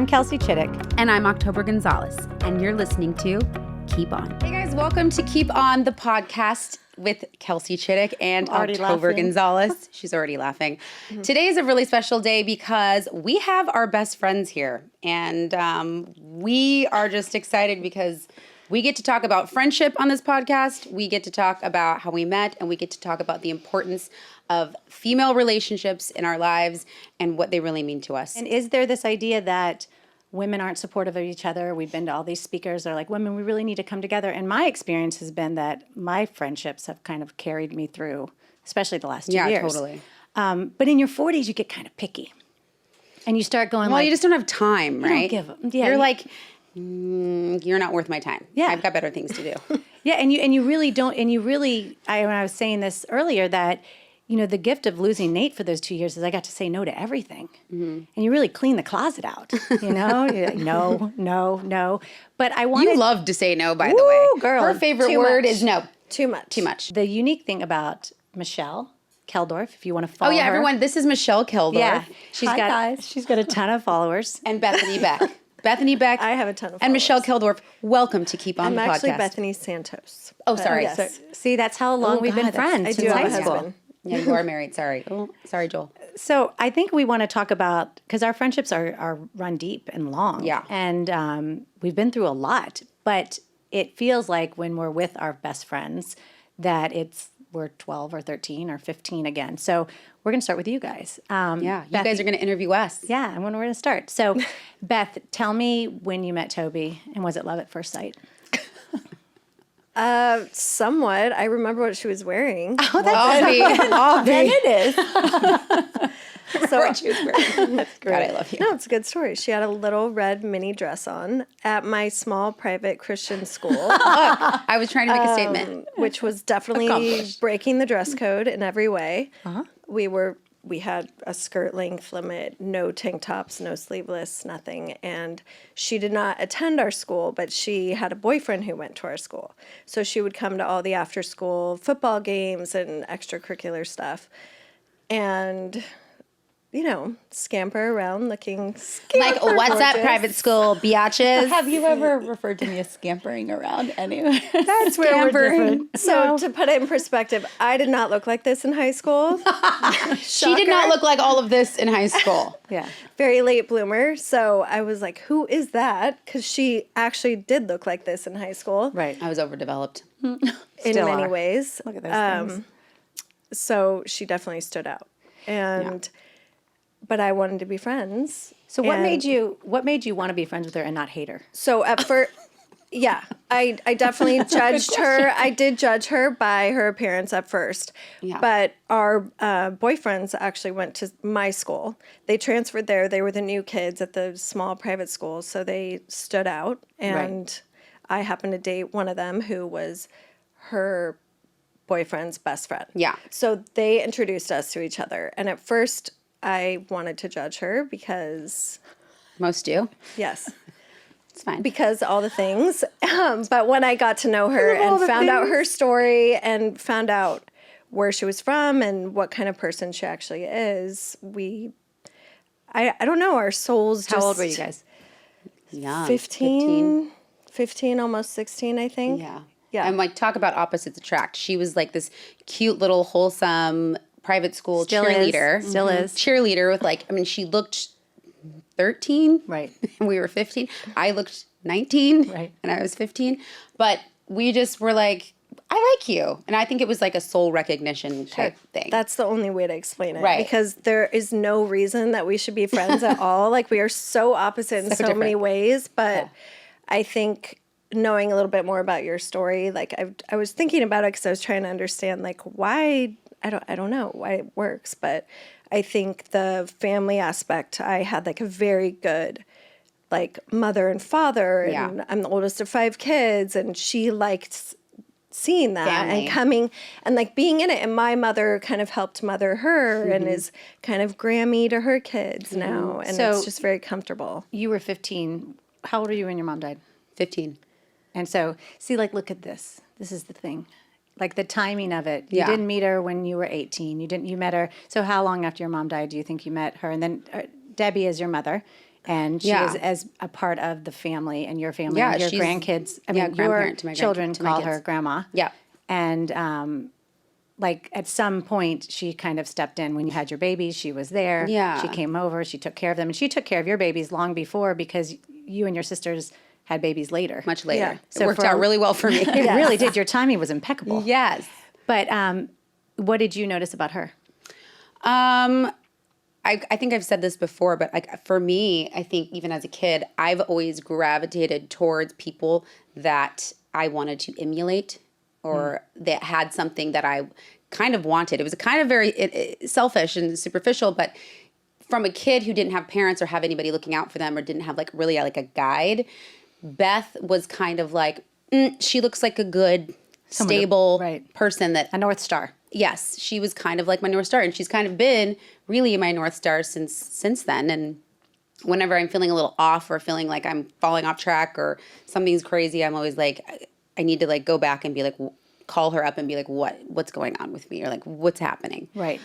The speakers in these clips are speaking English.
I'm Kelsey Chittick. And I'm October Gonzalez. And you're listening to Keep On. Hey guys, welcome to Keep On, the podcast with Kelsey Chittick and October Gonzalez. She's already laughing. Mm-hmm. Today is a really special day because we have our best friends here. And we are just excited because we get to talk about friendship on this podcast. We get to talk about how we met, and we get to talk about the importance of female relationships in our lives and what they really mean to us. And is there this idea that women aren't supportive of each other? We've been to all these speakers. They're like, women, we really need to come together. And my experience has been that my friendships have kind of carried me through, especially the last 2 years. Yeah, totally. But in your 40s, you get kind of picky. And you start going you just don't have time, right? You don't give, yeah, you're like, you're not worth my time. Yeah. I've got better things to do. Yeah, and you really don't, and you really, when I was saying this earlier, that you know, the gift of losing Nate for those 2 years is I got to say no to everything. Mm-hmm. And you really clean the closet out, you know? You're like, no. But I wanted... You love to say no, by the way. Girl. Her favorite word is no. Too much. Too much. The unique thing about Michelle Keldorf, if you want to follow her... Oh, yeah, everyone, this is Michelle Keldorf. Yeah. Guys. She's got a ton of followers. And Bethany Beck. Bethany Beck. I have a ton of followers. And Michelle Keldorf, welcome to Keep On the podcast. I'm actually Bethany Santos. Oh, sorry. Yes. So, see, that's how long we've been friends. I do have a husband. Yeah, you are married. Sorry. Oh, sorry, Joel. So I think we want to talk about, because our friendships are run deep and long. Yeah. And we've been through a lot, but it feels like when we're with our best friends that we're 12 or 13 or 15 again. So we're going to start with you guys. You guys are going to interview us. Yeah, and when we're going to start. So Beth, tell me when you met Toby, and was it love at first sight? Somewhat. I remember what she was wearing. Oh, that's then it is. So she was wearing. That's great. God, I love you. No, it's a good story. She had a little red mini dress on at my small private Christian school. Look, I was trying to make a statement. Which was definitely breaking the dress code in every way. Uh-huh. We had a skirt length limit, no tank tops, no sleeveless, nothing. And she did not attend our school, but she had a boyfriend who went to our school. So she would come to all the after school football games and extracurricular stuff. And, you know, scamper around looking like, what's gorgeous. up, private school, biatches? Have you ever referred to me as scampering around anywhere? That's where we're different. So to put it in perspective, I did not look like this in high school. She did not look like all of this in high school. Yeah. Very late bloomer. So I was like, who is that? Because she actually did look like this in high school. Right. I was overdeveloped. In many ways. Look at those things. So she definitely stood out. And... Yeah. But I wanted to be friends. So what made you want to be friends with her and not hate her? So at first, yeah, I definitely judged her. I did judge her by her appearance at first. Yeah. But our boyfriends actually went to my school. They transferred there. They were the new kids at the small private school, so they stood out. And I happened to date one of them who was her boyfriend's best friend. Yeah. So they introduced us to each other. And at first... I wanted to judge her because... Most do. Yes. It's fine. Because all the things. But when I got to know her and found out her story and found out where she was from and what kind of person she actually is, I don't know, our souls just... How old were you guys? Young. 15, almost 16, I think. Yeah. Yeah. And like, talk about opposites attract. She was like this cute little wholesome... private school Still cheerleader. Still is. Cheerleader with she looked 13. Right. And we were 15. I looked 19. Right. And I was 15. But we just were like, I like you. And I think it was like a soul recognition type thing. That's the only way to explain it. Right. Because there is no reason that we should be friends at all. Like, we are so opposite in so many ways. But I think knowing a little bit more about your story, like I was thinking about it because I was trying to understand like why... I don't know why it works, but I think the family aspect, I had like a very good like mother and father, and I'm the oldest of 5 kids, and she liked seeing that and coming and like being in it. And my mother kind of helped mother her and is kind of Grammy to her kids now, and so it's just very comfortable. You were 15. How old were you when your mom died? 15. And so, see, like, look at this. This is the thing. Like the timing of it. You didn't meet her when you were 18. You met her. So how long after your mom died do you think you met her? And then Debbie is your mother. And she is as a part of the family and your family and your grandkids. I mean, your grandparent to my children to my call kids. her grandma. Yeah. And like at some point, she kind of stepped in when you had your babies. She was there. Yeah. She came over. She took care of them. And she took care of your babies long before because you and your sisters had babies later. Much later. Yeah. It So worked out really well for me. It really did. Your timing was impeccable. Yes. But what did you notice about her? I think I've said this before, but like for me, I think even as a kid, I've always gravitated towards people that I wanted to emulate or that had something that I kind of wanted. It was kind of very selfish and superficial, but from a kid who didn't have parents or have anybody looking out for them or didn't have like really like a guide, Beth was kind of like, she looks like a good, stable person that... A North Star. Yes, she was kind of like my North Star, and she's kind of been really my North Star since then. And whenever I'm feeling a little off or feeling like I'm falling off track or something's crazy, I'm always like, I need to like go back and be like, call her up and be like, what's going on with me, or like what's happening. Right.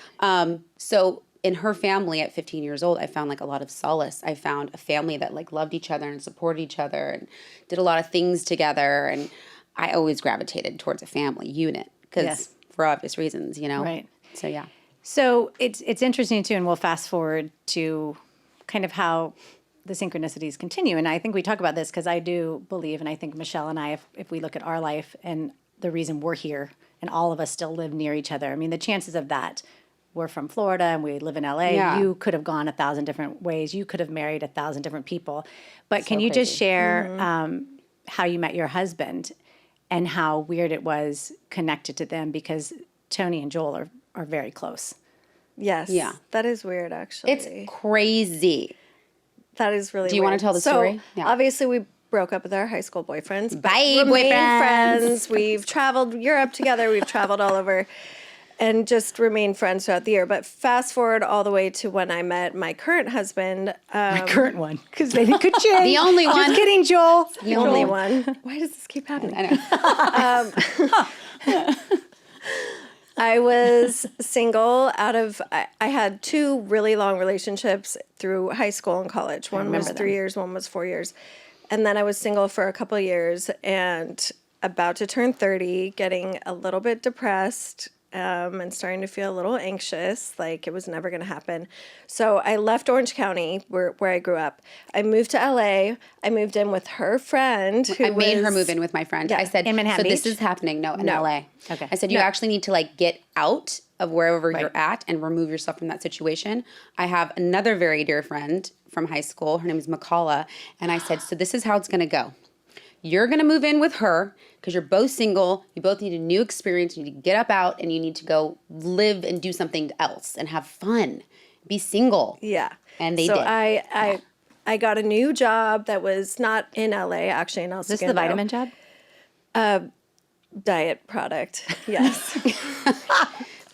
So in her family at 15 years old, I found like a lot of solace. I found a family that like loved each other and supported each other and did a lot of things together. And I always gravitated towards a family unit because for obvious reasons, you know? Right. So, yeah. So it's interesting too, and we'll fast forward to kind of how the synchronicities continue. And I think we talk about this because I do believe, and I think Michelle and I, if we look at our life and the reason we're here and all of us still live near each other, I mean, the chances of that, we're from Florida and we live in LA. Yeah. You could have gone 1,000 different ways. You could have married 1,000 different people. But can you just share how you met your husband and how weird it was connected to them? Because Tony and Joel are very close. Yes. Yeah. That is weird, actually. It's crazy. That is really weird. Do you want to tell the story? Yeah. Obviously, we broke up with our high school boyfriends. Bye, remained boyfriends. friends. We've traveled Europe together. We've traveled all over and just remained friends throughout the year. But fast forward all the way to when I met my current husband. My current one, because they could change. The only one. Just kidding, Joel. The only one. Why does this keep happening? I know. I was single I had 2 really long relationships through high school and college. One was 3 years, one was 4 years. And then I was single for a couple of years and about to turn 30, getting a little bit depressed and starting to feel a little anxious, like it was never going to happen. So I left Orange County, where I grew up. I moved to LA. I moved in with her friend. I made her move in with my friend. Yeah. I said, In Manhattan so this Beach? is happening. No, in LA. Okay. I said, you actually need to like get out of wherever you're at and remove yourself from that situation. I have another very dear friend from high school. Her name is Makala. And I said, so this is how it's going to go. You're going to move in with her because you're both single. You both need a new experience. You need to get up out and you need to go live and do something else and have fun. Be single. Yeah. And they so did. I got a new job that was not in LA, actually in El Is this the Segundo. vitamin job? Diet product, yes.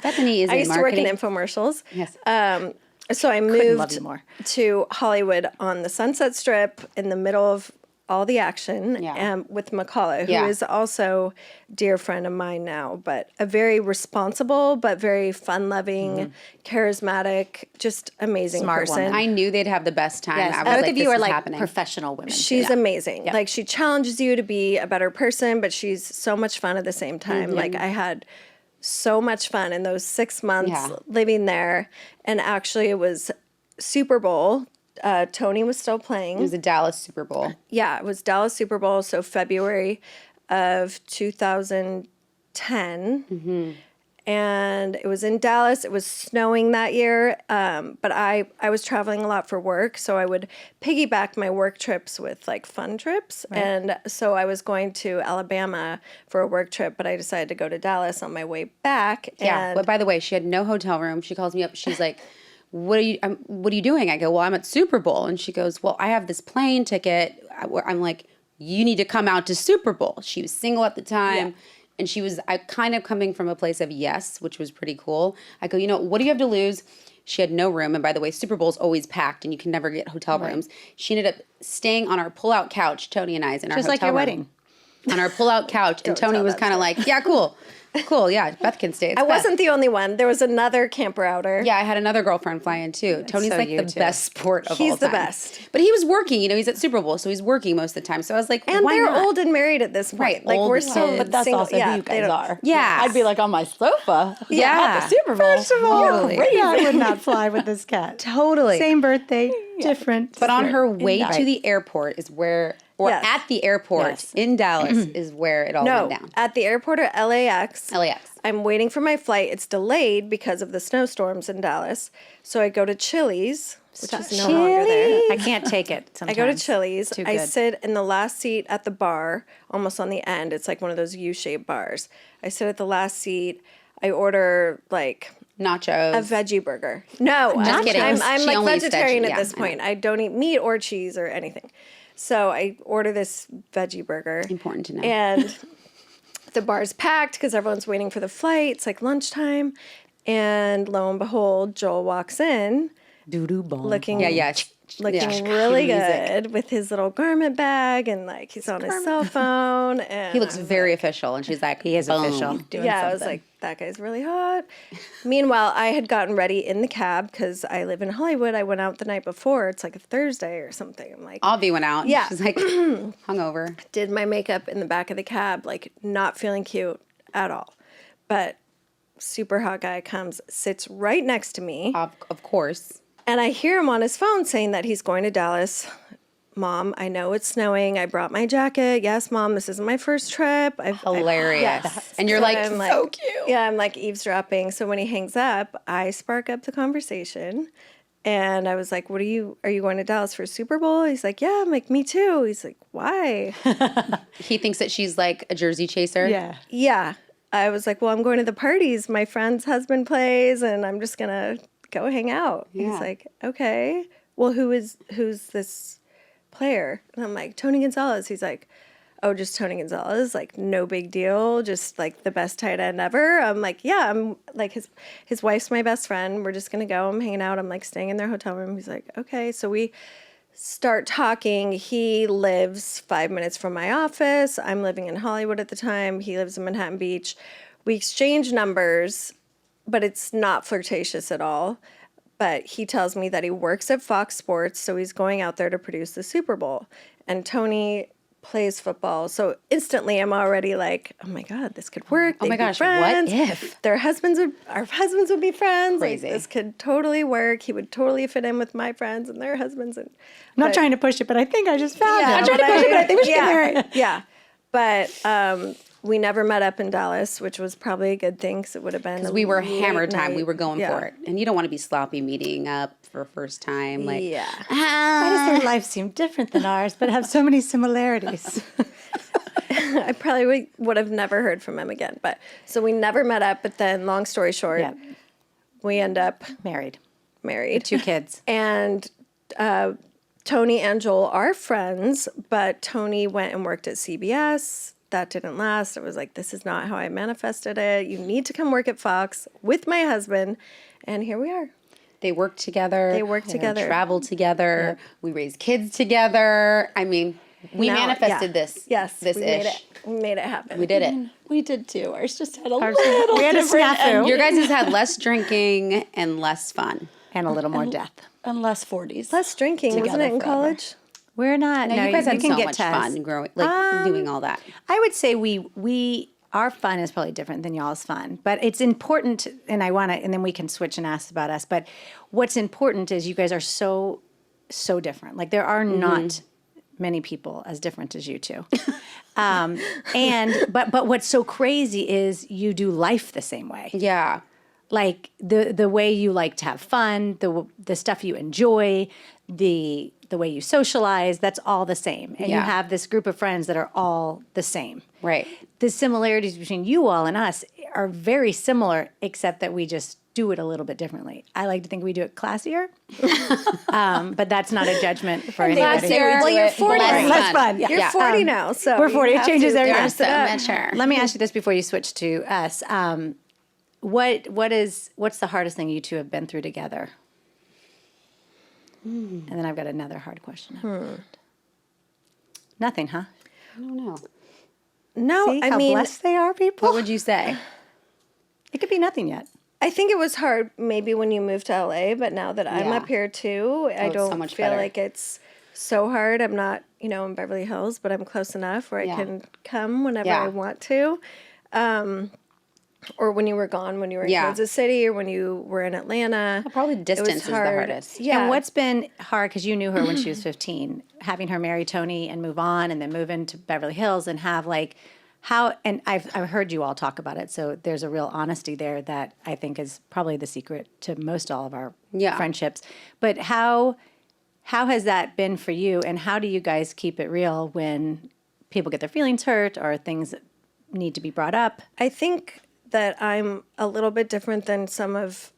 Bethany is I in used to work in marketing. infomercials. Yes. So I love moved you more. to Hollywood on the Sunset Strip in the middle of all the action Yeah. with Makala, who Yeah. is also a dear friend of mine now, but a very responsible, but very fun-loving, charismatic, just amazing Smart person. woman. I knew they'd have the best time. Yes. I was Both like, of you this are is like happening. professional women. She's amazing. Like she challenges you to be a better person, but she's so much fun at the same time. Like I had so much fun in those 6 months living there. And actually it was Super Bowl. Tony was still playing. It was a Dallas Super Bowl. Yeah, it was Dallas Super Bowl, so February of 2010. And it was in Dallas. It was snowing that year, but I was traveling a lot for work, so I would piggyback my work trips with like fun trips. And so I was going to Alabama for a work trip, but I decided to go to Dallas on my way back. Yeah. And But by the way, she had no hotel room. She calls me up. She's like, what are you doing? I go, well, I'm at Super Bowl. And she goes, well, I have this plane ticket. I'm like, you need to come out to Super Bowl. She was single at the time. Yeah. And she was kind of coming from a place of yes, which was pretty cool. I go, what do you have to lose? She had no room. And by the way, Super Bowl's always packed and you can never get hotel rooms. She ended up staying on our pull-out couch, Tony and I's in our Just hotel like your room. wedding. on our pull-out couch, and Tony was kind of like, yeah, cool, yeah, Beth can stay. It's I Beth. wasn't the only one. There was another camper outer. Yeah, I had another girlfriend fly in too. Tony's so like you the too. best sport of all time. He's the best. But he was working, he's at Super Bowl, so he's working most of the time. So I was like, And why they're not? old and married at this point. Right, Like old we're kids. so But that's single. also Yeah, who you they guys don't- are. Yeah. I'd be like on my sofa. Yeah. At the Super Bowl. First of all, Totally. I would not fly with this cat. Totally. Same birthday, different. But on her way Right. to the airport is where, or Yes. at the airport Yes. in Dallas is where it all No, went down. at the airport at LAX. LAX. I'm waiting for my flight. It's delayed because of the snowstorms in Dallas. So I go to Chili's, which is no longer there. I can't take it I sometimes. go to Chili's. Too I good. sit in the last seat at the bar, almost on the end. It's like one of those U-shaped bars. I sit at the last seat. I order like Nachos. a veggie burger. No, I'm kidding. I'm She like only eats vegetarian veggie, at yeah, this I know. point. I don't eat meat or cheese or anything. So I order this veggie burger. Important to know. And the bar's packed because everyone's waiting for the flight. It's like lunchtime. And lo and behold, Joel walks in Doo-doo bomb. looking looking really good with his little garment bag and like he's on his cell phone. And He looks very official, and she's like, He is boom. official. Doing yeah, I was something. like, that guy's really hot. Meanwhile, I had gotten ready in the cab because I live in Hollywood. I went out the night before. It's like a Thursday or something. I'm like, Avi went out. Yeah. She's like, hungover. did my makeup in the back of the cab, like not feeling cute at all. But super hot guy comes, sits right next to me. Of course. And I hear him on his phone saying that he's going to Dallas. Mom, I know it's snowing. I brought my jacket. Yes, Mom, this isn't my first trip. Hilarious. Yes. And you're So like, I'm so cute. Yeah, I'm like eavesdropping. So when he hangs up, I spark up the conversation. And I was like, are you going to Dallas for Super Bowl? He's like, yeah. I'm like, me too. He's like, why? He thinks that she's like a jersey chaser. Yeah. Yeah. I was like, well, I'm going to the parties. My friend's husband plays and I'm just going to go hang out. Yeah. He's like, okay. Well, who's this player? And I'm like, Tony Gonzalez. He's like, oh, just Tony Gonzalez, like no big deal, just like the best tight end ever. I'm like, yeah, I'm like his wife's my best friend. We're just gonna go. I'm hanging out. I'm like staying in their hotel room. He's like, okay. So we start talking. He lives 5 minutes from my office. I'm living in Hollywood at the time. He lives in Manhattan Beach. We exchange numbers, but it's not flirtatious at all. But he tells me that he works at Fox Sports, so he's going out there to produce the Super Bowl. And Tony plays football. So instantly I'm already like, oh my God, this could work. Oh my They'd be gosh, what friends. if? Our husbands would be friends. Crazy. Like, this could totally work. He would totally fit in with my friends and their husbands. And I'm not trying to push it, but I think I just found yeah, it. I'm trying to push it, but I think we should get married. Yeah. But we never met up in Dallas, which was probably a good thing because it would have been. Because we were late hammer time. night. We were going Yeah. for it. And you don't want to be sloppy meeting up for first time. Like, Yeah. Why does their life seem different than ours, but have so many similarities? I probably would have never heard from him again. But so we never met up. But then, long story short, Yeah. we end up Married. married. 2 kids. And Tony and Joel are friends, but Tony went and worked at CBS. That didn't last. It was like, this is not how I manifested it. You need to come work at Fox with my husband. And here we are. they work together. They work together. Travel together. We raise kids together. I mean, we Now- manifested yeah. this. Yes, This we made ish. it. We made it happen. We did it. We did too. Ours just had a Ours- little we had a different snafu. Your guys' has had less drinking and less fun. And a little more death. and less 40s. Less drinking, wasn't Together it, in forever. college? We're not. No, No, you guys had can so get much tests. fun growing, like doing all that. I would say our fun is probably different than y'all's fun, but it's important, and and then we can switch and ask about us. But what's important is you guys are so different. Like there are not many people as different as you two. But what's so crazy is you do life the same way. Yeah. Like the way you like to have fun, the stuff you enjoy, the way you socialize, that's all the same. And you Yeah. have this group of friends that are all the same. Right. The similarities between you all and us are very similar, except that we just do it a little bit differently. I like to think we do it classier, but that's not a judgment for anybody. Classier. Well, you're 40. Less fun. Yeah. You're 40 now, so We're 40. you It have changes to every dress it up. mature. Let me ask you this before you switch to us. What's the hardest thing you two have been through together? And then I've got another hard question. Nothing, huh? I don't know. No, See I how mean, blessed they are, people? What would you say? It could be nothing yet. I think it was hard maybe when you moved to LA, but now that I'm Yeah. up here too, I it's so don't much feel better. like it's so hard. I'm not, in Beverly Hills, but I'm close enough where Yeah. I can come whenever Yeah. I want to. Or when you were gone, when you were in Yeah. Kansas City or when you were in Atlanta. Probably distance it was is the hard. hardest. Yeah. And what's been hard, because you knew her when she was 15, having her marry Tony and move on and then move into Beverly Hills and have like how, and I've heard you all talk about it, so there's a real honesty there that I think is probably the secret to most all of our Yeah. friendships. But how has that been for you, and how do you guys keep it real when people get their feelings hurt or things need to be brought up? I think that I'm a little bit different than some of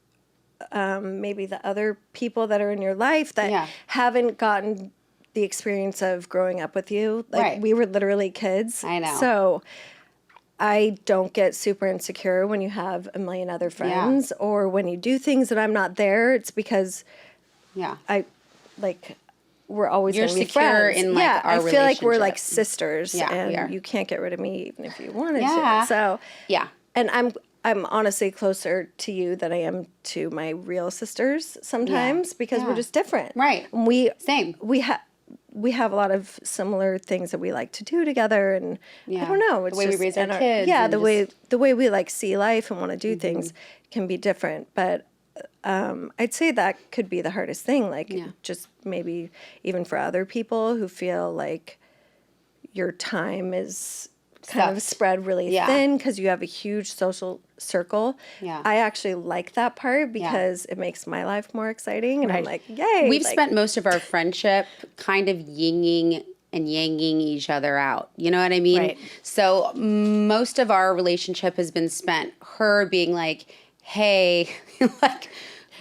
maybe the other people that are in your life that Yeah. haven't gotten the experience of growing up with you. Like Right. we were literally kids. I know. So I don't get super insecure when you have a million other friends or when you do things that I'm not there. It's because Yeah. we're always You're going to be secure friends. in, like, our I feel like we're like relationship. sisters, Yeah, we are. and you can't get rid of me even if you wanted Yeah. to. So Yeah. and I'm honestly closer to you than I am to my real sisters sometimes because Yeah. we're just different. Right. And Same. we have a lot of similar things that we like to do together, and Yeah. I don't know. It's The way we just raise our in kids Yeah, and the way just- the way we like see life and want to do things can be different, but. I'd say that could be the hardest thing. Like, just maybe even for other people who feel like your time is kind of Sucked. spread really Yeah. thin because you have a huge social circle. Yeah. I actually like that part because it makes my life more exciting. And I'm like, yay. We've like, spent most of our friendship kind of yinging and yanging each other out. You know what I mean? Right. So most of our relationship has been spent her being like, hey, like,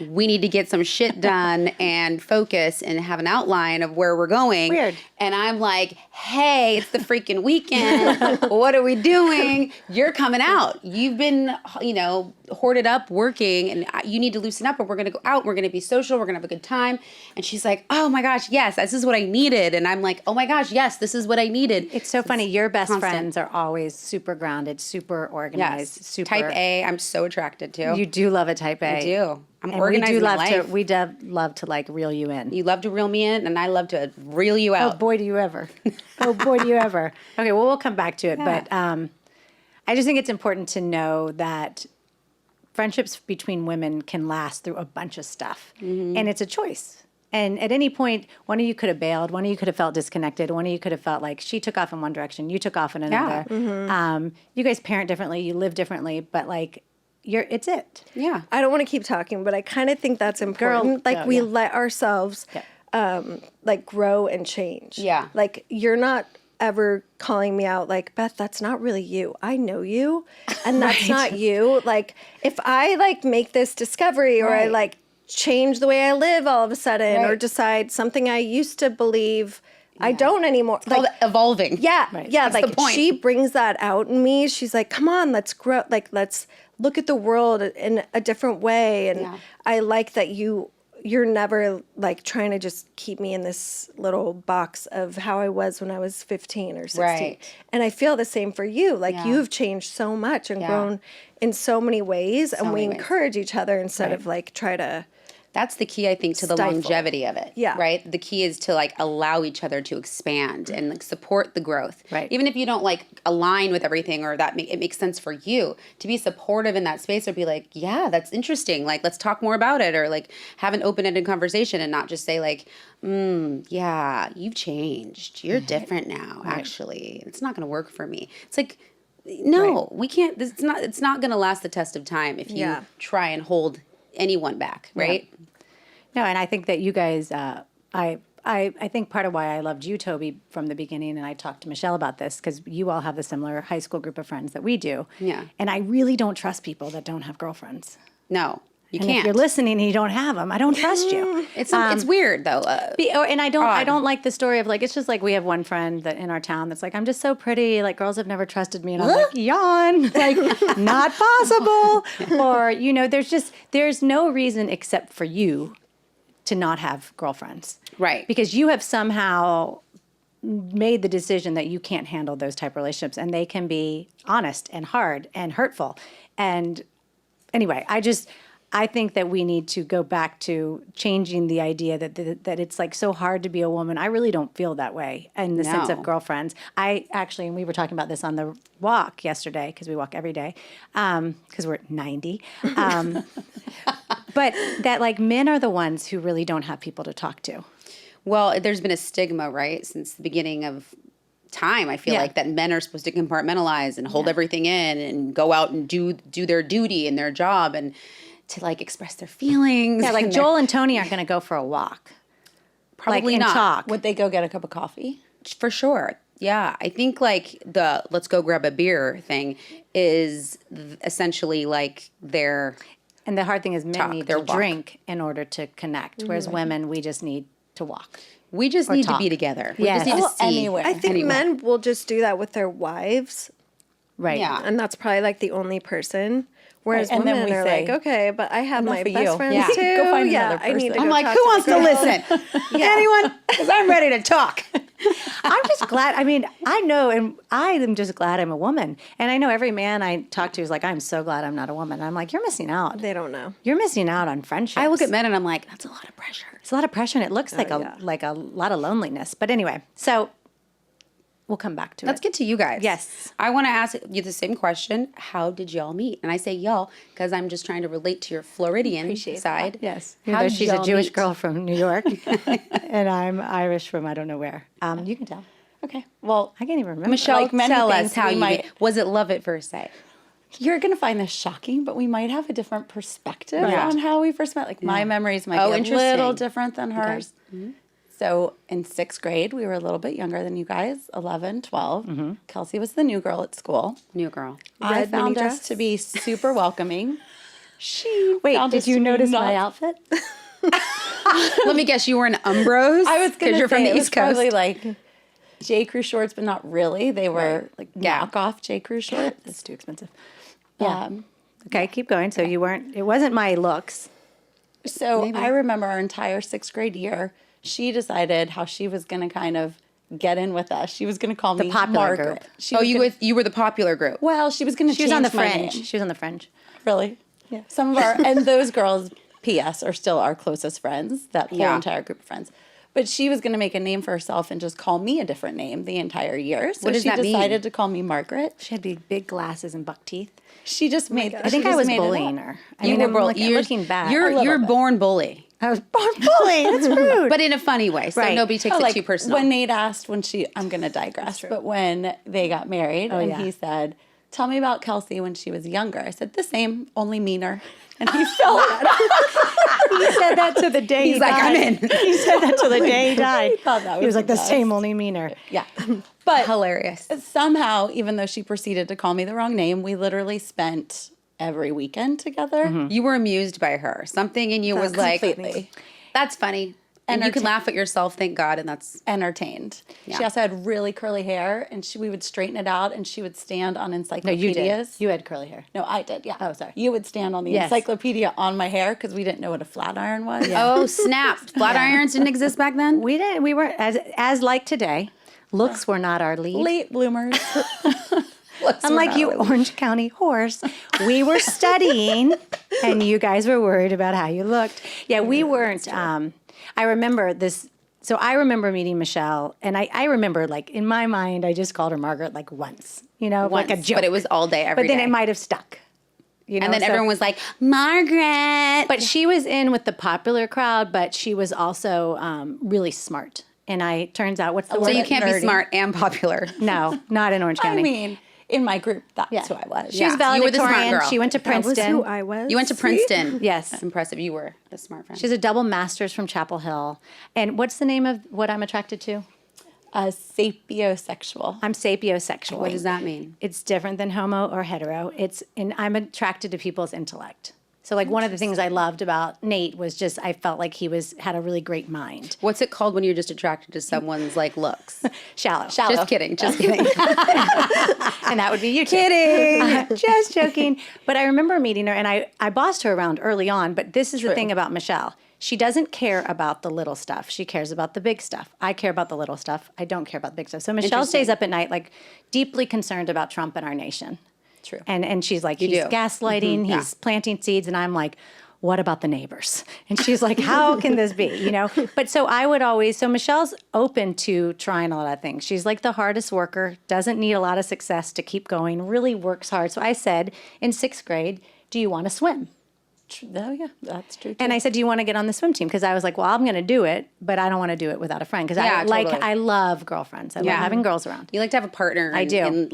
we need to get some shit done and focus and have an outline of where we're going. Weird. And I'm like, hey, it's the freaking weekend. What are we doing? You're coming out. You've been, hoarded up working, and you need to loosen up, and we're going to go out. We're going to be social. We're going to have a good time. And she's like, oh my gosh, yes, this is what I needed. And I'm like, oh my gosh, yes, this is what I needed. It's so funny. Your best constant. friends are always super grounded, super organized, Yes. super Type A, I'm so attracted to. You do love a type A. I do. I'm And organizing my life. We do love to like reel you in. You love to reel me in, and I love to reel you Oh out. boy, do you ever! Oh boy, do you ever! Okay, well, we'll come back to it, but I just think it's important to know that friendships between women can last through a bunch of stuff, and it's a choice. And at any point, one of you could have bailed, one of you could have felt disconnected, one of you could have felt like she took off in one direction, you took off in another. You guys parent differently, you live differently, but like, it's it. Yeah. I don't want to keep talking, but I kind of think that's important. Girl, we yeah. let ourselves grow and change. Yeah. Like you're not ever calling me out like, Beth, that's not really you. I know you and that's not you. Like if I like make this discovery or I Right. like change the way I live all of a sudden or Right. decide something I used to believe I don't anymore. It's called evolving. Yeah, yeah. That's the Like point. she brings that out in me. She's like, "Come on, let's grow. Like, let's look at the world in a different way." And Yeah. I like that you're never like trying to just keep me in this little box of how I was when I was 15 or 16. Right. And I feel the same for you. Like Yeah. you've changed so much and Yeah. grown in so many ways, and we many ways. encourage each other instead of like try to. That's the key, I think, to the Stifle. longevity of it. Yeah. Right? The key is to like allow each other to expand and like support the growth. Right. Even if you don't like align with everything or that it makes sense for you, to be supportive in that space or be like, yeah, that's interesting. Like, let's talk more about it, or like have an open-ended conversation and not just say like, yeah, you've changed. You're different now, actually. It's not going to work for me. It's like, no, we can't. It's not going to last the test of time if you Yeah. try and hold anyone back, right? No, and I think that you guys, I think part of why I loved you, Toby, from the beginning, and I talked to Michelle about this, because you all have the similar high school group of friends that we do. Yeah. And I really don't trust people that don't have girlfriends. No, you And can't. if you're listening and you don't have them, I don't trust you. It's weird though. And I don't like the story of like, it's just like we have one friend that in our town that's like, I'm just so pretty. Like girls have never trusted me. And I'm like, yawn, like not possible. Or, there's no reason except for you to not have girlfriends. Right. Because you have somehow made the decision that you can't handle those type of relationships, and they can be honest and hard and hurtful. And anyway, I think that we need to go back to changing the idea that it's like so hard to be a woman. I really don't feel that way in the sense of girlfriends. I actually, and we were talking about this on the walk yesterday, because we walk every day, because we're 90. But that like men are the ones who really don't have people to talk to. Well, there's been a stigma, right, since the beginning of time. I feel like that men are supposed to compartmentalize and hold everything in and go out and do their duty and their job and to like express their feelings. Yeah, like Joel and Tony aren't going to go for a walk. Probably like, not. Talk. Would they go get a cup of coffee? For sure. Yeah. I think like the let's go grab a beer thing is essentially like their And the hard thing is men need to walk. drink in order to connect, whereas women, we just need to walk. We just need talk. to be together. We Yes. just need Well, to see. anywhere. I think men will just do that with their wives, Right. Yeah. and that's probably like the only person. Whereas Right, and then women we are say, like, okay, but I have my "Enough of best you." friends Yeah. too. Go find yeah, another I need to person. go I'm like, talk who to wants the to girl. listen? Anyone? Because I'm ready to talk. I'm just glad. I mean, I know, and I am just glad I'm a woman. And I know every man I talk to is like, I'm so glad I'm not a woman. And I'm like, you're missing out. They don't know. You're missing out on friendships. I look at men and I'm like, that's a lot of pressure. It's a lot of pressure, and it looks like yeah. a lot of loneliness. But anyway, so we'll come back to Let's it. get to you guys. Yes. I want to ask you the same question. How did y'all meet? And I say y'all because I'm just trying to relate to your Floridian side. Yes. How Even though did she's a y'all Jewish meet? girl from New York, and I'm Irish from I don't know where. You can tell. Okay. Well, I can't even remember. Michelle, Like many tell things, us how we you might- was it love at first sight? you're going to find this shocking, but we might have a different perspective Yeah. on how we first met. Like my memories might Oh, be a interesting. little different than hers. So in 6th grade, we were a little bit younger than you guys, 11, 12. Kelsey was the new girl at school. New girl. I Red found mini us dress? to be super welcoming. She Wait, found us did you to be notice my not- outfit? Let me guess, you were an Umbros? I was going because to you're from say the it was East Coast. probably like J. Crew shorts, but not really. They were like Yeah. knockoff J. Crew shorts. That's too expensive. Yeah. Okay, keep going. So you weren't. It wasn't my looks. So I remember our entire 6th grade year, she decided how she was going to kind of get in with us. She was going to call me popular Margaret. group. She Oh, was gonna- you were the popular group. Well, she was going to She change was on the my fringe. name. She was on the fringe. Really? Yeah. Some of our, and those girls, P.S., are still our closest friends, that whole Yeah. entire group of friends. But she was going to make a name for herself and just call me a different name the entire year. So What does she that mean? decided to call me Margaret. She had big glasses and buck teeth. She just made. I think I was bullying her. I mean, I'm looking back. You're born bully, I was born bully. That's rude. but in a funny way. So Right. nobody takes it too personal. When Nate asked I'm going to digress, but when they got married and yeah. he said, tell me about Kelsey when she was younger. I said, the same, only meaner. And he fell out. He said that to the day He's he like, died. I'm in. He said that to the day he died. thought that He was was like, the the same, best. only meaner. Yeah. But Hilarious. somehow, even though she proceeded to call me the wrong name, we literally spent every weekend together. You were amused by her. Something in you was like, Completely that's funny. And you can laugh at yourself, thank God, and that's entertained. Yeah. She also had really curly hair, and we would straighten it out, and she would stand on No, encyclopedias. you did. You had curly hair. No, I did. Yeah. Oh, sorry. You would stand on the Yes. encyclopedia on my hair because we didn't know what a flat iron was. oh snap. Flat irons didn't exist back then. We didn't. We were as like today. Looks were not our lead. Late bloomers. Unlike you, Orange County whores, we were studying, and you guys were worried about how you looked. Yeah, we weren't. I remember this. So I remember meeting Michelle, and I remember, like, in my mind, I just called her Margaret, like, once, like a joke. But it was all day, every But then day. it might have stuck. You know, And then so- everyone was like, Margaret. But she was in with the popular crowd, but she was also really smart. And turns out, what's the so word? you can't be nerdy. smart and popular. No, not in Orange County. I mean, in my group, that's who I was. She was Yeah, you were the smart valedictorian. girl. She went to That was Princeton. who I was. You went to Princeton. Yes. That's impressive. You were the smart friend. She's a double master's from Chapel Hill. And what's the name of what I'm attracted to? Sapiosexual. I'm sapiosexual. What does that mean? It's different than homo or hetero. I'm attracted to people's intellect. So like one of the things I loved about Nate was just I felt like he had a really great mind. What's it called when you're just attracted to someone's like looks? Shallow. Just kidding. Just kidding. And that would be you. Kidding. Just joking. But I remember meeting her, and I bossed her around early on. But this is the thing about Michelle. she doesn't care about the little stuff. She cares about the big stuff. I care about the little stuff. I don't care about the big stuff. So Michelle stays up at night, like deeply concerned about Trump and our nation. True. And she's like, he's gaslighting, he's planting seeds. And I'm like, what about the neighbors? And she's like, how can this be? You know? But so I would always, so Michelle's open to trying a lot of things. She's like the hardest worker, doesn't need a lot of success to keep going, really works hard. So I said in 6th grade, do you want to swim? Oh, yeah, that's true. Too. And I said, do you want to get on the swim team? Because I was like, well, I'm going to do it, but I don't want to do it without a friend. Because I love girlfriends. I love having girls around. You like to have a partner. I do.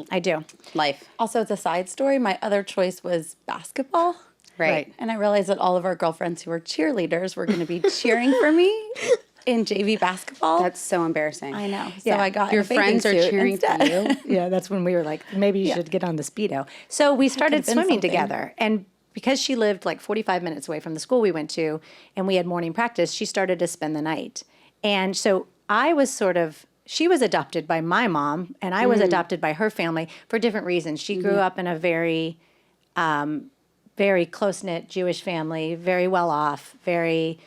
Life. Also, it's a side story. My other choice was basketball. Right. And I realized that all of our girlfriends who were cheerleaders were going to be cheering for me in JV basketball. That's so embarrassing. I know. So I got your a bathing friends are suit cheering instead. for you. Yeah, that's when we were like, maybe you should get on the Speedo. So we started swimming something. together. And because she lived like 45 minutes away from the school we went to, and we had morning practice, she started to spend the night. And so I was she was adopted by my mom, and I was adopted by her family for different reasons. She grew up in a very, very close-knit Jewish family, very well off, very,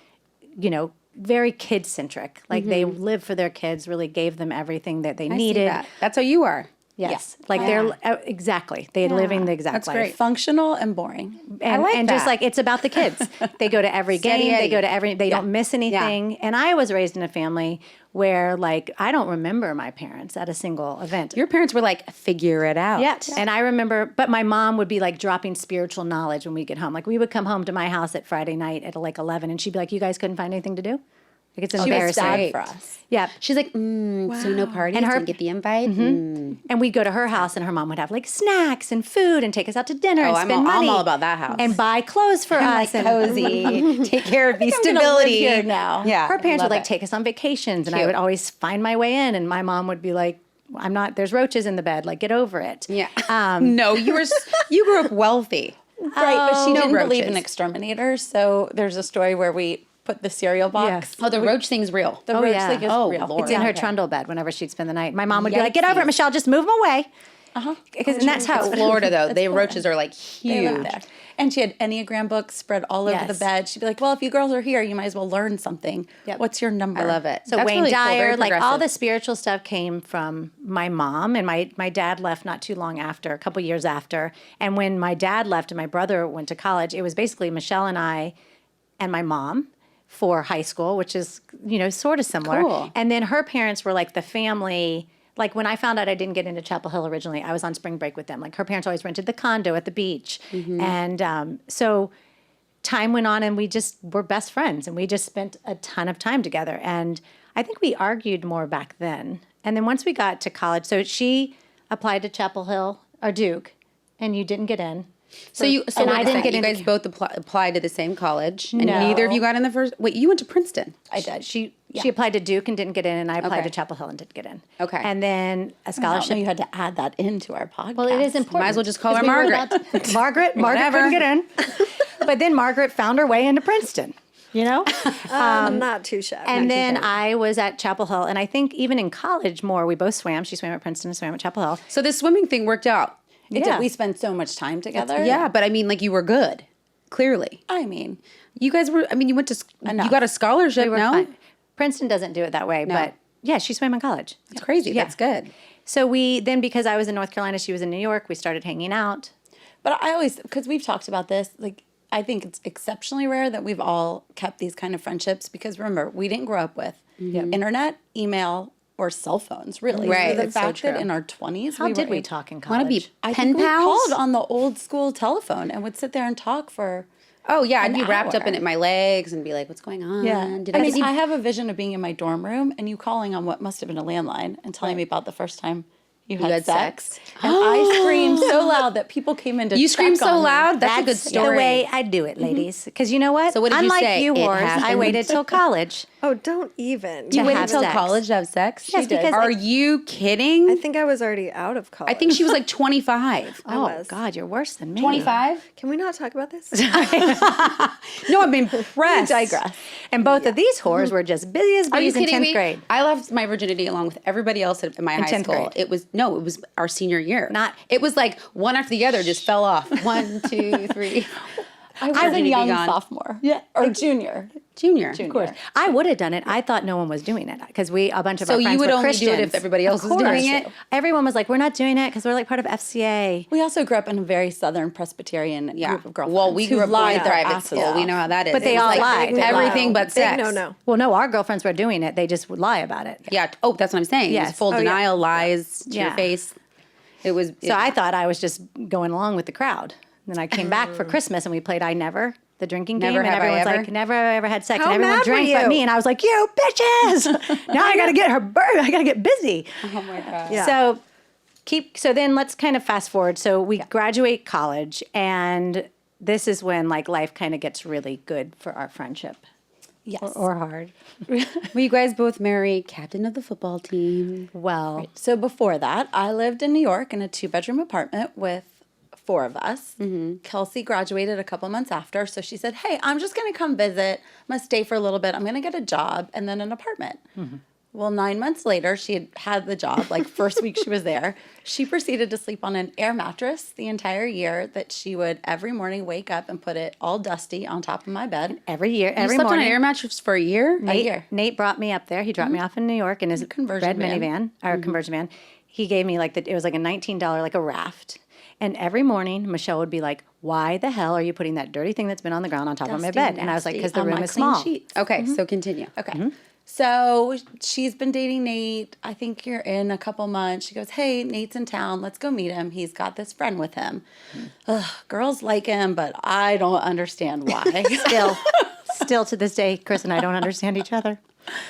very kid-centric. Like they lived for their kids, really gave them everything that they needed. That. That's how you are. Yes. Like they're exactly. They're living the exact life. great. Functional and boring. And just like it's about the kids. They go to every game. They go to they don't miss anything. And I was raised in a family where like I don't remember my parents at a single event. Your parents were like, figure it out. Yeah. And I remember, but my mom would be like dropping spiritual knowledge when we get home. Like we would come home to my house at Friday night at like 11 and she'd be like, you guys couldn't find anything to do? Like it's embarrassing. She was sad for us. Yeah. She's like, so no parties, And her- didn't get the invite? And we'd go to her house and her mom would have like snacks and food and take us out to dinner and I'm spend money. all about that house. And buy clothes for us. And cozy, take care of these I'm gonna live stability. here now. Yeah. her parents would Love like it. take us on vacations and I would always find my way in and my mom would be like, there's roaches in the bed, like get over it. Yeah. No, you grew up wealthy. Right, but she didn't believe in roaches. exterminators. So there's a story where we put the cereal box. Yes. Oh, the roach thing's real. The roach yeah. thing is real. Lord. It's in her trundle bed whenever she'd spend the night. My mom would be like, get over it, Michelle, just move them away. And that's how It's Florida, though. They roaches are like They live huge. there. And she had Enneagram books spread all over the Yes. bed. She'd be like, well, if you girls are here, you might as well learn something. Yep. What's your number? I love it. So That's Wayne really cool, Dyer, very like all the progressive. spiritual stuff came from my mom, and my dad left not too long after, a couple years after. And when my dad left and my brother went to college, it was basically Michelle and I and my mom for high school, which is, sort of similar. Cool. And then her parents were like the family. Like when I found out I didn't get into Chapel Hill originally, I was on spring break with them. Like her parents always rented the condo at the beach. And so time went on and we just were best friends and we just spent a ton of time together. And I think we argued more back then. And then once we got to college, so she applied to Chapel Hill or Duke and you didn't get in. So and I I didn't didn't get You into- guys both applied to the same college, and No. neither of you got in the first. Wait, you went to Princeton. I did. She applied to Duke and didn't get in, and I applied Okay. to Chapel Hill and didn't get in. Okay. And then a I scholarship. didn't know you had to add that into our podcast. Well, it is important. Might as well just call her 'Cause we were Margaret. about to- Margaret Whatever. couldn't get in. But then Margaret found her way into Princeton, I'm not too shabby. And then I was at Chapel Hill, and I think even in college more, we both swam. She swam at Princeton and swam at Chapel Hill. So the swimming thing worked out. It Yeah. did. We spent so much time together. Yeah, but I mean, like you were good. Clearly, I mean, you guys were. I mean, you went to. You got a scholarship. We were no, fine. Princeton doesn't do it that way, but yeah, she swam in college. it's crazy. Yeah. That's good. So we then, because I was in North Carolina, she was in New York, we started hanging out. but I always, because we've talked about this, like, I think it's exceptionally rare that we've all kept these kind of friendships because remember, we didn't grow up with internet, email, or cell phones, really. Right. So the That's so fact that true. in our 20s, How did we able- talk in Want to college? be I pen think we pals? called on the old school telephone and would sit there and talk for. Oh yeah, I'd an be wrapped up hour. in it, my legs, and be like, "What's going on? Yeah. Did I I, mean, see I have a vision of being in my dorm room and you calling on what must have been a landline and telling me about the first time you had had sex. sex? And I screamed so loud that people came in to You check scream so on me. loud. That's a good the story. way I do it, ladies. Because you know what? So what did you Unlike say? you It whores, I happened. waited till college. Oh, don't even. You to waited have until sex. college to have sex? Yes, because Are you kidding? I think I was already out of college. I think she was like 25. Oh, was. God, you're worse than me. 25? Can we not talk about this? No, I'm impressed. Digress. And both of these whores were just busy as Are you bees in kidding 10th me? grade. I lost my virginity along with everybody else in my high 10th school. grade. It was our senior year. Not- It was like one after the other just fell off. 1, 2, 3. I was Happy to a be young gone. sophomore. Yeah. Or junior. Junior. Of course. I would have done it. I thought no one was doing it because a bunch of So our friends you would were only Christians. do it if everybody else was doing it? Everyone was like, we're not doing it because we're like part of FCA. We also grew up in a very Southern Presbyterian group of girlfriends. Well, we who grew up going lied to their private asses school. off. We know how that is. But they It was all like lied. everything but sex. Big no. Well, no, our girlfriends were doing it. They just would lie about it. Yeah. Oh, that's what I'm saying. It was Yes. full Oh, yeah. denial, lies to your Yeah. face. It was. So I thought I was just going along with the crowd. Then I came back for Christmas and we played I Never, the drinking game. Never and have I everyone's ever? like, never have I ever had sex. How and everyone mad were drank but you? me. And I was like, you bitches. Now I got to get her bird. I got to get busy. Oh my god. Yeah. So then let's kind of fast forward. So we graduate college and this is when like life kind of gets really good for our friendship. Yes. Or hard. Well, you guys both marry captain of the football team. Well, So before that, I lived in New York in a 2-bedroom apartment with 4 of us. Kelsey graduated a couple months after, so she said, hey, I'm just going to come visit. I'm going to stay for a little bit. I'm going to get a job and then an apartment. Well, 9 months later, she had the job. Like, first week she was there. She proceeded to sleep on an air mattress the entire year that she would every morning wake up and put it all dusty on top of my bed. every year, You every slept morning. on an air mattress for a year? Nate brought me up there. He dropped me off in New York in his conversion red van. minivan, or conversion van. He gave me like it was like a $19 like a raft. And every morning Michelle would be like, "Why the hell are you putting that dirty thing that's been on the ground on top of my Dusty, bed?" And I was like, nasty "Because the on room my is clean small." sheets. Okay, so continue. Okay. So she's been dating Nate. I think you're in a couple months. She goes, hey, Nate's in town. Let's go meet him. He's got this friend with him. Ugh, girls like him, but I don't understand why. Still to this day, Chris and I don't understand each other.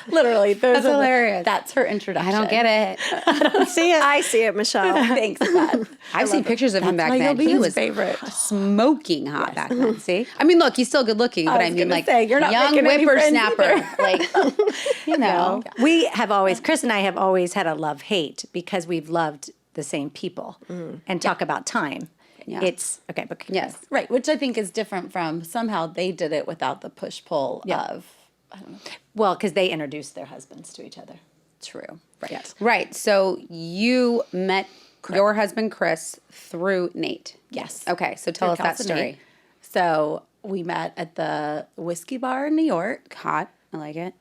Literally. That's hilarious. That's her introduction. I don't get it. See it? I see it, Michelle. Thanks, Beth. I've seen pictures of him back why then. you'll be He his was favorite. smoking hot back then. See? I mean, look, he's still good looking, but I, was mean, gonna like, say, you're not young making any friends whippersnapper. Like, you know. We have always, Chris and I have always had a love-hate because we've loved the same people and talk about time. Yeah. It's, okay, but Yes. Right, which I think is different from somehow they did it without the push-pull of, I don't know. well, because they introduced their husbands to each other. True. Right. Yes. Right. So you met your husband, Chris, through Nate. Yes. Okay. So tell us that Kelsey and story. Nate. So we met at the whiskey bar in New York. Hot. I like it.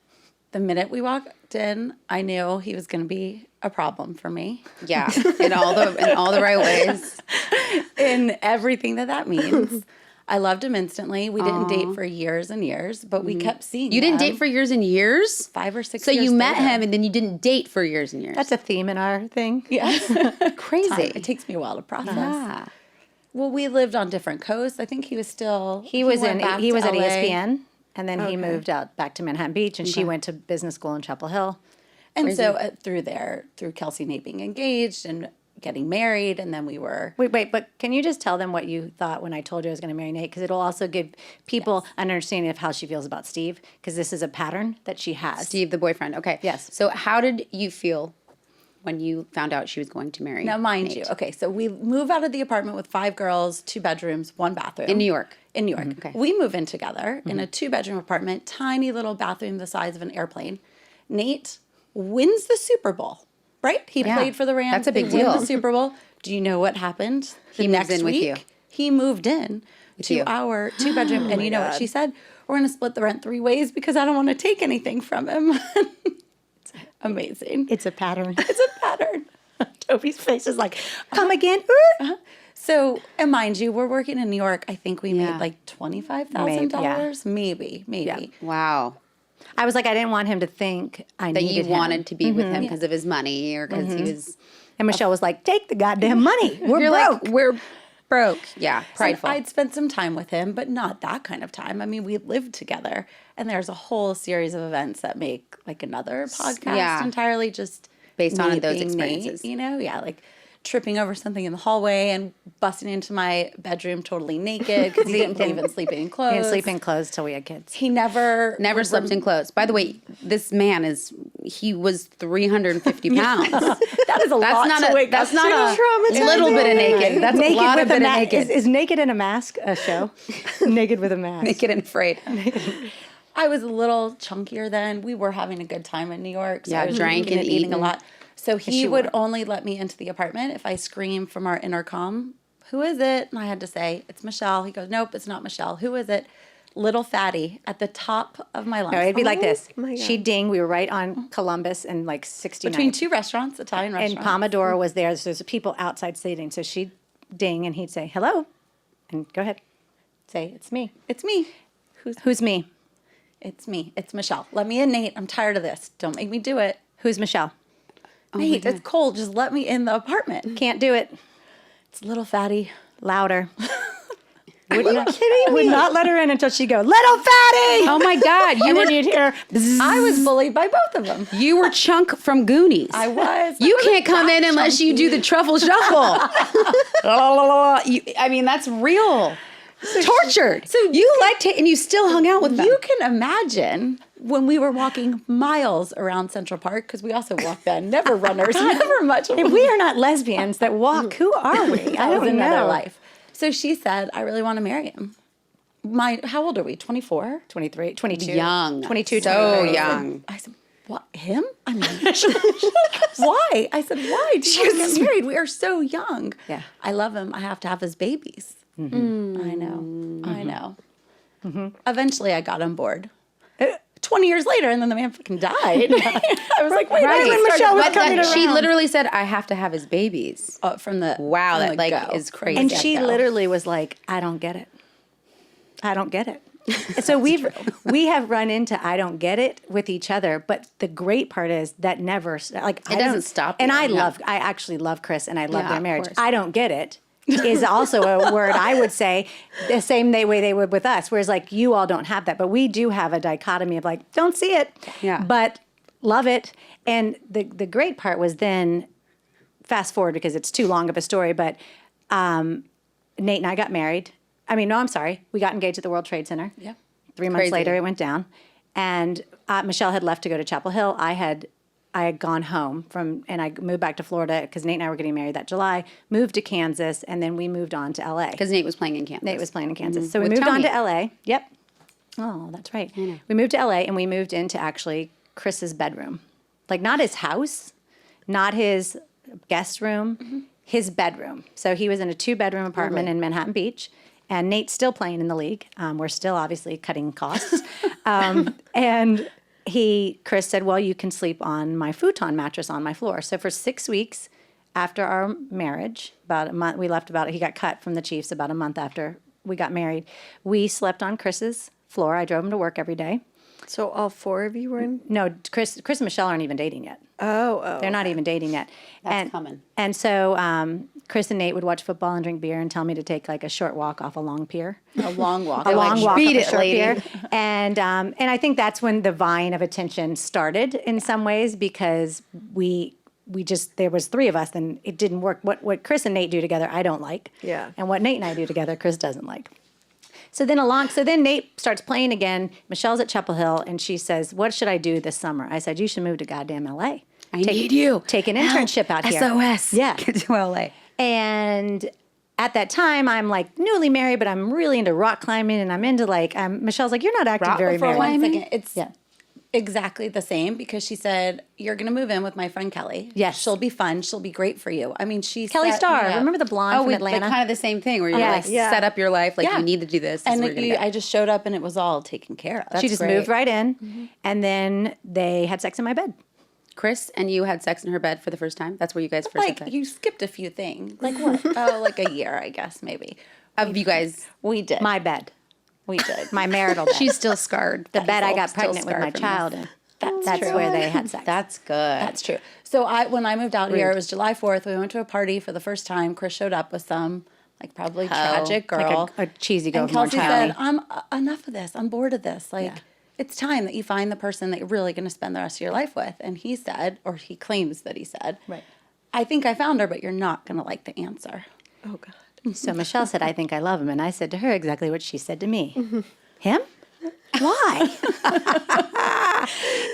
The minute we walked in, I knew he was going to be a problem for me Yeah. In all the right ways. in everything that means. I loved him instantly. We didn't date for years and years, but we kept seeing You didn't him date for years and years? 5 or 6 So years you met later. him and then you didn't date for years and years. That's a theme in our thing. Yes. crazy. It takes me a while to process. Yeah. Well, we lived on different coasts. I think he was still He was went back he was to at LA. ESPN, and then he moved out back to Manhattan Beach, and she went to business school in Chapel Hill. And so through Kelsey and Nate being engaged and getting married, and then we were Wait, but can you just tell them what you thought when I told you I was going to marry Nate? Because it'll also give people an understanding of how she feels about Steve, because this is a pattern that she has. Steve, the boyfriend. Okay. Yes. So how did you feel when you found out she was going to marry now, mind Nate? you, okay, so we move out of the apartment with 5 girls, 2 bedrooms, 1 bathroom In New York. In New York, Okay. we move in together in a 2-bedroom apartment, tiny little bathroom the size of an airplane. Nate wins the Super Bowl. Right? He Yeah. played for the Rams. That's a big They win deal. the Super Bowl. Do you know what happened? He moves in with you. He moved in to you. our 2-bedroom, and you know what she said? We're going to split the rent 3 ways because I don't want to take anything from him. It's amazing. It's a pattern. It's a pattern. Toby's face is like, come again. So, and mind you, we're working in New York. I think we Yeah. made like $25,000, maybe. Wow. I was like, I didn't want him to think I That needed you him. wanted to be with him because of his money or because he was. And Michelle was like, take the goddamn money. We're You're broke. like, we're broke. Yeah. And Prideful. I'd spent some time with him, but not that kind of time. I mean, we lived together, and there's a whole series of events that make like another podcast Yeah. entirely just Based on Nate those being Nate, experiences. you know, yeah, like tripping over something in the hallway and busting into my bedroom totally naked because he didn't believe in sleeping in clothes. He didn't sleep in clothes till we had kids. He never Never slept in clothes. By the way, this man he was 350 pounds. That is a lot That's to not wake a, that's up not to. a little bit of naked. That's a lot of bit of naked. Is Naked in a Mask a show? Naked with a Mask. Naked and afraid. I was a little chunkier then. We were having a good time in New York. So Yeah, I was drank drinking and eating a eating. lot. So he you would were. only let me into the apartment if I screamed from our intercom, who is it? And I had to say, it's Michelle. He goes, nope, it's not Michelle. Who is it? Little fatty at the top of my lungs. No, it'd be like this. my God. She'd ding. We were right on Columbus and like 69. Between two restaurants, Italian and restaurants. Pomodoro was there. So there's people outside seating. So she'd ding and he'd say, hello. And go ahead. Say, it's me. It's me. Who's me? It's me. It's Michelle. Let me in, Nate. I'm tired of this. Don't make me do it. Who's Michelle? Nate, it's cold. Just let me in the apartment. Can't do it. It's little fatty. Louder. Are you kidding me? Would not let her in until she'd go, little fatty. Oh my God, And then you'd hear, bzzz. I was bullied by both of them. you were Chunk from Goonies. I was. You can't come in unless you do the truffle shuffle. I mean, that's real. Tortured. So you liked it and you still hung out with them. You can imagine when we were walking miles around Central Park, because we also walked then, never runners, never much. If we are not lesbians that walk, who are we? I That was don't another know. life. So she said, I really want to marry him. How old are we? 24? 23, 22. Young. 22, So 23. young. I said, what, him? I mean, why? I said, why? Do you want to get married? We are so young. Yeah. I love him. I have to have his babies. I know. I know. Eventually, I got on board. 20 years later, and then the man fucking died. I was like, wait, Right when Michelle was But coming that- she around. literally said, I have to have his babies. from the Wow, from that the like go. is crazy. And From the she get-go. literally was like, I don't get it. I don't get it. So we have run into I don't get it with each other, but the great part is that never like It doesn't stop And you, I no. actually love Chris and I love Yeah, their of marriage. course. I don't get it is also a word I would say the same way they would with us. Whereas like you all don't have that, but we do have a dichotomy of like don't see it, Yeah. but love it. And the great part was then fast forward because it's too long of a story, but Nate and I got married. I mean, no, I'm sorry. We got engaged at the World Trade Center. Yeah. 3 months Crazy. later, it went down. And Michelle had left to go to Chapel Hill. I had gone home and I moved back to Florida because Nate and I were getting married that July, moved to Kansas, and then we moved on to LA. Because Nate was playing in Kansas. Nate was playing in Kansas. So we With moved on Tony. to LA. Yep. Oh, that's right. We moved to LA and we moved into actually Chris's bedroom. Like not his house, not his guest room, his bedroom. So he was in a 2-bedroom apartment in Manhattan Beach. And Nate's still playing in the league. We're still obviously cutting costs. And Chris said, well, you can sleep on my futon mattress on my floor. So for 6 weeks after our marriage, about a month, he got cut from the Chiefs about a month after we got married. We slept on Chris's floor. I drove him to work every day. So all 4 of you were in? No, Chris and Michelle aren't even dating yet. Oh. They're not even dating yet. That's coming. And so Chris and Nate would watch football and drink beer and tell me to take like a short walk off a long pier. A long walk. A long walk beat off a it, short lady. pier. And I think that's when the vying of attention started in some ways because we just, there was 3 of us and it didn't work. What Chris and Nate do together, I don't like. Yeah. And what Nate and I do together, Chris doesn't like. So then Nate starts playing again. Michelle's at Chapel Hill and she says, what should I do this summer? I said, you should move to goddamn LA. I need you. Take an internship out here. SOS. Yeah. Get to LA. And at that time, I'm like newly married, but I'm really into rock climbing and I'm into like, Michelle's like, you're not acting very For married. 1 second, it's Yeah. exactly the same because she said, you're going to move in with my friend Kelly. Yes. She'll be fun. She'll be great for you. I mean, Kelly Starr, remember the blonde from Like Atlanta? kind of the same thing where you Yes. like Yeah. set up your life, like Yeah. you need to do this. And this is where you're gonna I go. just showed up and it was all taken care of. She just moved right in and then they had sex in my bed. Chris and you had sex in her bed for the first time? That's where you guys first had Like, sex? you skipped a few things. Like what? Like a year, I guess, maybe. Of you guys. We did. My bed. We did. My marital bed. She's still scarred. the bed I got Still pregnant with scarred my from child this. in. That's where they had sex. That's good. That's true. So when I moved out here, it was July 4th. We went to a party for the first time. Chris showed up with some like probably tragic girl. Like a cheesy girl And from Orange Kelsey County. said, I'm enough of this. I'm bored of this. Like, it's time that you find the person that you're really going to spend the rest of your life with. And he said, or he claims that he said, Right. I think I found her, but you're not going to like the answer. Oh, God. So Michelle said, I think I love him. And I said to her exactly what she said to me. Him? Why?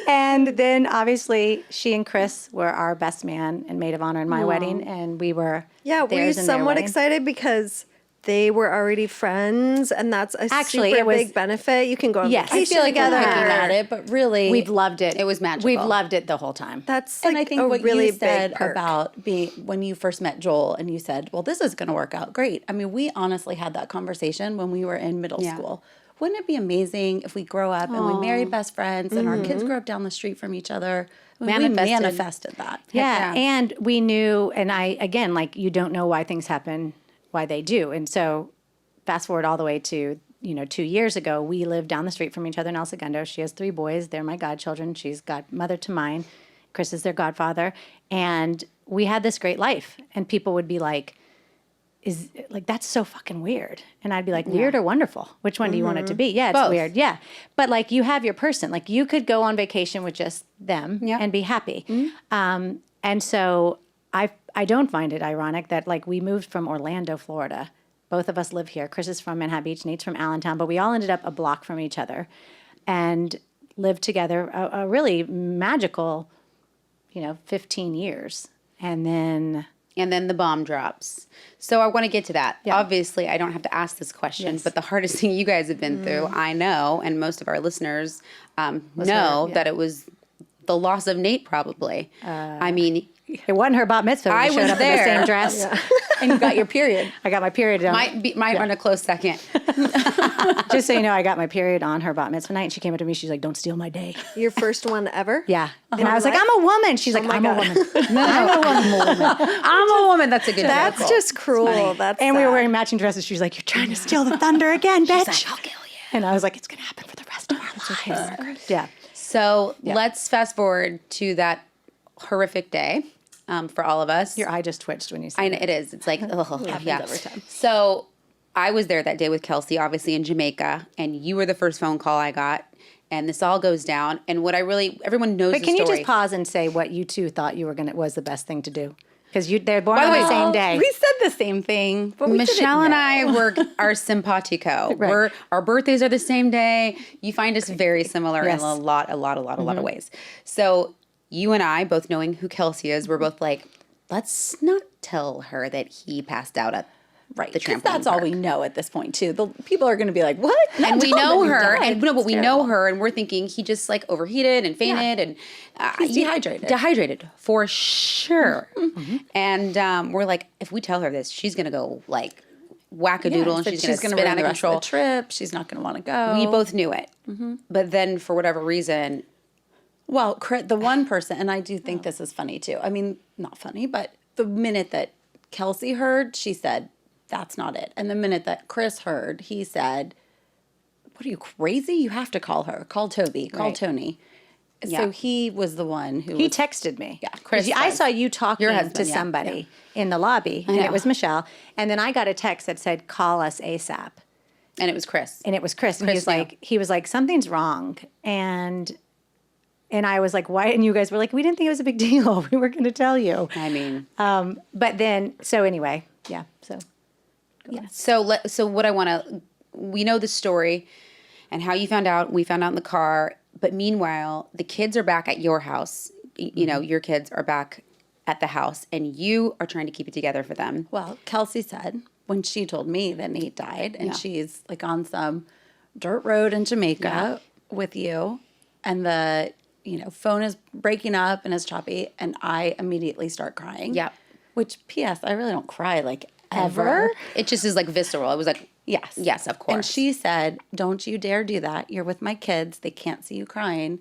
And then obviously she and Chris were our best man and maid of honor in my wedding. And we were Yeah, were you theirs in their somewhat wedding. excited because they were already friends, and that's a super big benefit. You can go on vacation I feel like together. we're picking at it, but really, we've loved it. It was magical. We've loved it the whole time. That's And like I think a what really you said big perk. about being when you first met Joel and you said, well, this is going to work out great. I mean, we honestly had that conversation when we were in middle school. Wouldn't it be amazing if we grow up and we marry best friends and our kids grow up down the street from each other? I mean, we manifested that. Yeah. And we knew, and I, again, like, you don't know why things happen, why they do. And so fast forward all the way to, 2 years ago, we lived down the street from each other in El Segundo. She has 3 boys. They're my godchildren. She's godmother to mine. Chris is their godfather. And we had this great life. And people would be like, that's so fucking weird. And I'd be like, weird or wonderful? Which one do you want it to be? Yeah, it's Both. weird. Yeah. But like, you have your person. Like, you could go on vacation with just them and be happy. And so I don't find it ironic that, like, we moved from Orlando, Florida. Both of us live here. Chris is from Manhattan Beach, Nate's from Allentown, but we all ended up a block from each other and lived together a really magical, 15 years. And then the bomb drops. So I want to get to that. Yeah. Obviously, I don't have to ask this question, but the hardest thing you guys have been through, I know, and most of our listeners know that it was the loss of Nate, probably. I mean, it wasn't her bat mitzvah. I We showed was up in the there. same dress. And you got your period. I got my period on. might run a close second. Just so you know, I got my period on her bat mitzvah night, and she came up to me. She's like, "Don't steal my day." Your first one ever? Yeah. And I was like, "I'm a woman." She's like, "I'm a woman." I'm a woman. That's a good That's joke. just cruel. That's And we were sad. wearing matching dresses. She's like, "You're trying to steal the thunder again, bitch." I'll kill you. And I was like, "It's gonna happen for the rest of our lives." Yeah. So let's fast forward to that horrific day for all of us. Your eye just twitched when you said I know it is. It's like, yeah. So I was there that day with Kelsey, obviously in Jamaica, and you were the first phone call I got, and this all goes down. And what everyone knows But the can you story. just pause and say what you two thought you were was the best thing to do? Because they're born on the same day. We said the same thing, but we Michelle and didn't know. I are simpatico. Our birthdays are the same day. You find us very similar in a lot of ways. So you and I, both knowing who Kelsey is, we're both like, let's not tell her that he passed out at the trampoline That's all park. we know at this point, too. The people are going to be like, what? And we know her, but we know terrible. her, and we're thinking he just like overheated and fainted, and He's dehydrated. Dehydrated for sure. And we're like, if we tell her this, she's gonna go like wackadoodle, and she's gonna spin out of control. The trip. She's not going to want to go. We both knew it, but then for whatever reason, Well, the one person, and I do think this is funny too. I mean, not funny, but the minute that Kelsey heard, she said, that's not it. And the minute that Chris heard, he said, what are you, crazy? You have to call her. Call Toby. Call Tony. Yeah. So he was the one who He texted me. Yeah, Chris. I saw you talking Your husband, to yeah, somebody in the lobby, and it was Michelle. And then I got a text that said, "Call us ASAP." and it was Chris. And it was Chris. And Chris knew. he was like, something's wrong. And I was like, why? And you guys were like, we didn't think it was a big deal. We were going to tell you. I mean, But then, so anyway, yeah. So so what I want to, we know the story and how you found out. We found out in the car. But meanwhile, the kids are back at your house. You know, your kids are back at the house, and you are trying to keep it together for them. Well, Kelsey said when she told me that Nate died, and she's like on some dirt road in Jamaica with you, and the phone is breaking up and is choppy, and I immediately start crying. Yep. Which, P.S., I really don't cry like ever. It just is like visceral. It was like, yes, of course. And she said, "Don't you dare do that. You're with my kids. They can't see you crying.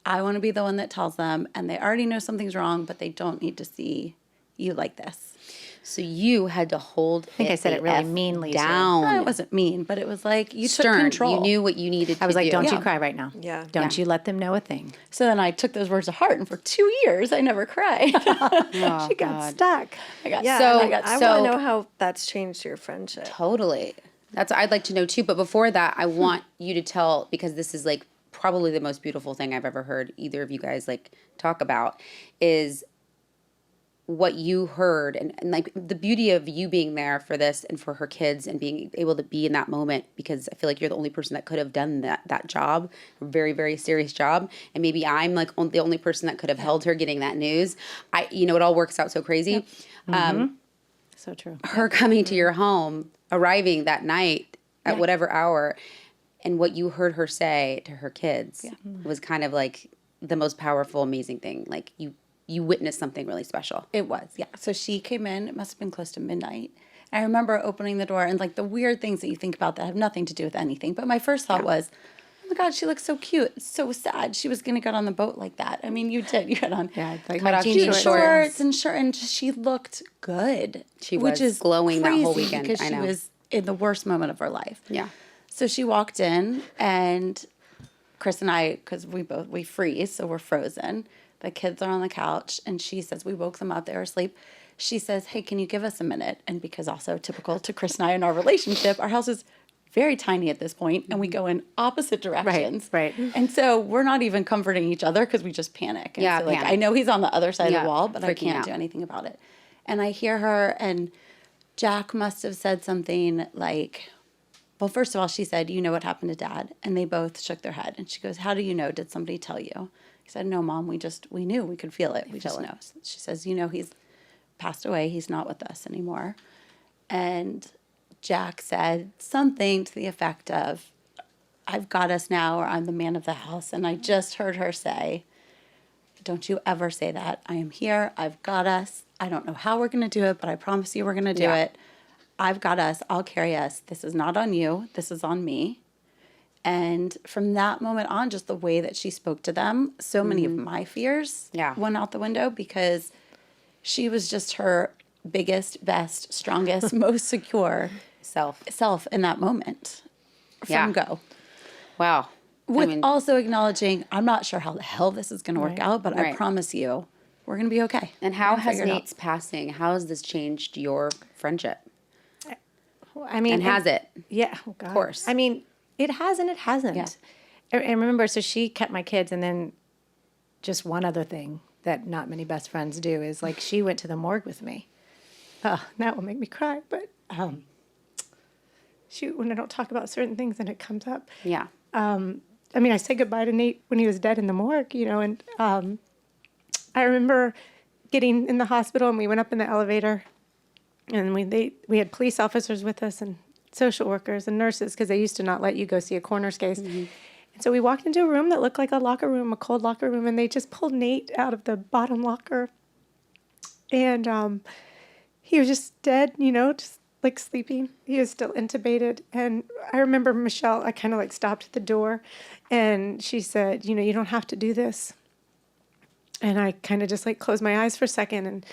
I want to be the one that tells them, and they already know something's wrong, but they don't need to see you like this." So you had to hold. I think I said it really meanly, too. down. Well, it wasn't mean, but it was like you took Stern. control. You knew what you needed. I was like, don't do. you cry right now. Yeah. Don't you let them know a thing. So then I took those words to heart, and for 2 years I never cried. She got stuck. Yeah, So- and I so- want to know how that's changed your friendship. Totally. That's I'd like to know too. But before that, I want you to tell, because this is like probably the most beautiful thing I've ever heard either of you guys like talk about, is what you heard and like the beauty of you being there for this and for her kids and being able to be in that moment, because I feel like you're the only person that could have done that job, a very, very serious job. And maybe I'm like the only person that could have held her getting that news. It all works out so crazy. So true. her coming to your home, arriving that night at whatever hour, and what you heard her say to her kids was kind of like the most powerful, amazing thing. Like you witnessed something really special. It was, yeah. So she came in, it must have been close to midnight. I remember opening the door and like the weird things that you think about that have nothing to do with anything. But my first thought was, oh my God, she looks so cute. It's so sad she was going to get on the boat like that. I mean, you did. You had on like cut off jean jean shorts and shirt, and she looked good. She which was is glowing that whole crazy weekend. because I know. she was in the worst moment of her life. Yeah. So she walked in, and Chris and I, because we freeze, so we're frozen. The kids are on the couch, and she says, we woke them up, they were asleep. She says, hey, can you give us a minute? And because also typical to Chris and I in our relationship, our house is very tiny at this point, and we go in opposite directions. Right. And so we're not even comforting each other because we just panic. And so, like, panic. I know he's on the other side of the wall, but I freaking can't out. do anything about it. And I hear her, and Jack must have said something like, well, first of all, she said, you know what happened to Dad? And they both shook their head. And she goes, how do you know? Did somebody tell you? He said, no, Mom, we knew. We could feel it. We just know. She says, you know, he's passed away. He's not with us anymore. And Jack said something to the effect of, I've got us now, or I'm the man of the house. And I just heard her say, don't you ever say that. I am here. I've got us. I don't know how we're going to do it, but I promise you we're going to do it. I've got us. I'll carry us. This is not on you. This is on me. And from that moment on, just the way that she spoke to them, so many of my fears went out the window because she was just her biggest, best, strongest, most secure self in that moment from go. Wow. With also acknowledging, I'm not sure how the hell this is going to work out, but I promise you, we're going to be okay. And how has Nate's passing, how has this changed your friendship? I mean, And has it? Yeah. Oh God. Of course. I mean, it has and it hasn't. Yeah. And remember, so she kept my kids, and then just one other thing that not many best friends do is like she went to the morgue with me. That will make me cry, but shoot, when I don't talk about certain things and it comes up. Yeah. I mean, I said goodbye to Nate when he was dead in the morgue, you know, and I remember getting in the hospital, and we went up in the elevator, and we had police officers with us and social workers and nurses, because they used to not let you go see a coroner's case. Mm-hmm. And so we walked into a room that looked like a locker room, a cold locker room, and they just pulled Nate out of the bottom locker. And he was just dead, you know, just like sleeping. He was still intubated. And I remember Michelle, I kind of like stopped at the door, and she said, you know, you don't have to do this. And I kind of just like closed my eyes for a second and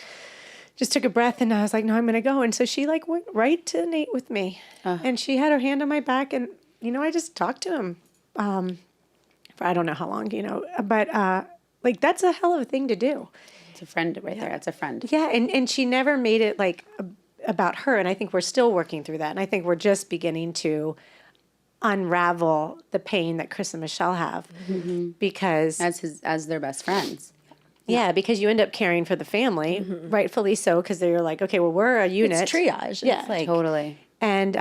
just took a breath, and I was like, no, I'm going to go. And so she like went right to Nate with me, and she had her hand on my back, and, you know, I just talked to him for I don't know how long, you know, but like that's a hell of a thing to do. It's a friend right there. It's a friend. Yeah. And she never made it like about her. And I think we're still working through that. And I think we're just beginning to unravel the pain that Chris and Michelle have, because As their best friends. Yeah, because you end up caring for the family, rightfully so, because they're like, okay, well, we're a unit. It's triage. Yeah, it's like, Totally. And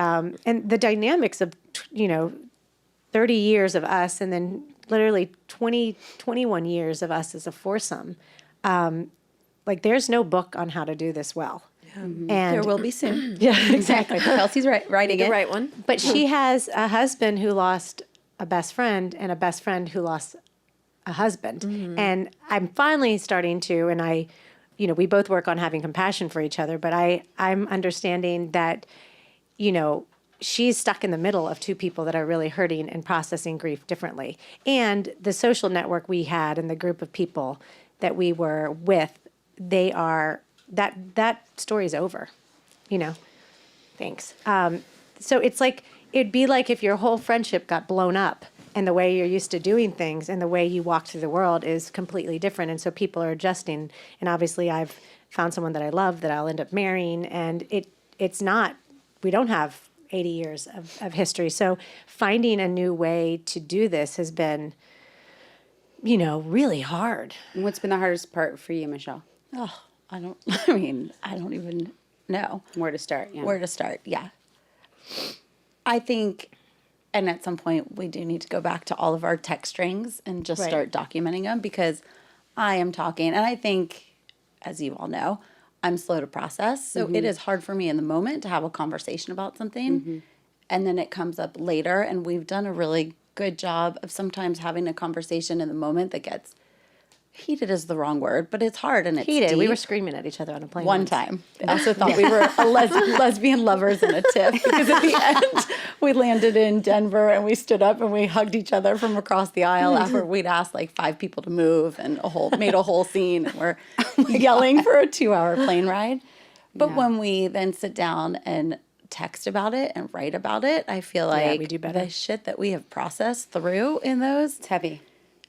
the dynamics of, you know, 30 years of us, and then literally 21 years of us as a foursome. Like, there's no book on how to do this well. And there will be soon. Yeah, exactly. Kelsey's writing The it. right one. But she has a husband who lost a best friend, and a best friend who lost a husband. And I'm finally starting to, and I, you know, we both work on having compassion for each other, but I'm understanding that, you know, she's stuck in the middle of two people that are really hurting and processing grief differently. And the social network we had and the group of people that we were with, they are, that story's over, you know. Thanks. So it's like, it'd be like if your whole friendship got blown up, and the way you're used to doing things and the way you walk through the world is completely different. And so people are adjusting. And obviously I've found someone that I love that I'll end up marrying. And it's not, we don't have 80 years of history. So finding a new way to do this has been, you know, really hard. And what's been the hardest part for you, Michelle? I don't even know. Where to start? Yeah. Where to start, yeah. I think, and at some point we do need to go back to all of our text strings and just start documenting them, because I am talking, and I think, as you all know, I'm slow to process. So it is hard for me in the moment to have a conversation about something. And then it comes up later. And we've done a really good job of sometimes having a conversation in the moment that gets heated is the wrong word, but it's hard and it's Heated. deep. We were screaming at each other on a plane One once. time. I also thought we were lesbian lovers in a tiff because at the end we landed in Denver and we stood up and we hugged each other from across the aisle after we'd asked like 5 people to move and made a whole scene and we're yelling for a 2-hour plane ride. But when we then sit down and text about it and write about it, I feel like we do better. the shit that we have processed through in those. It's heavy.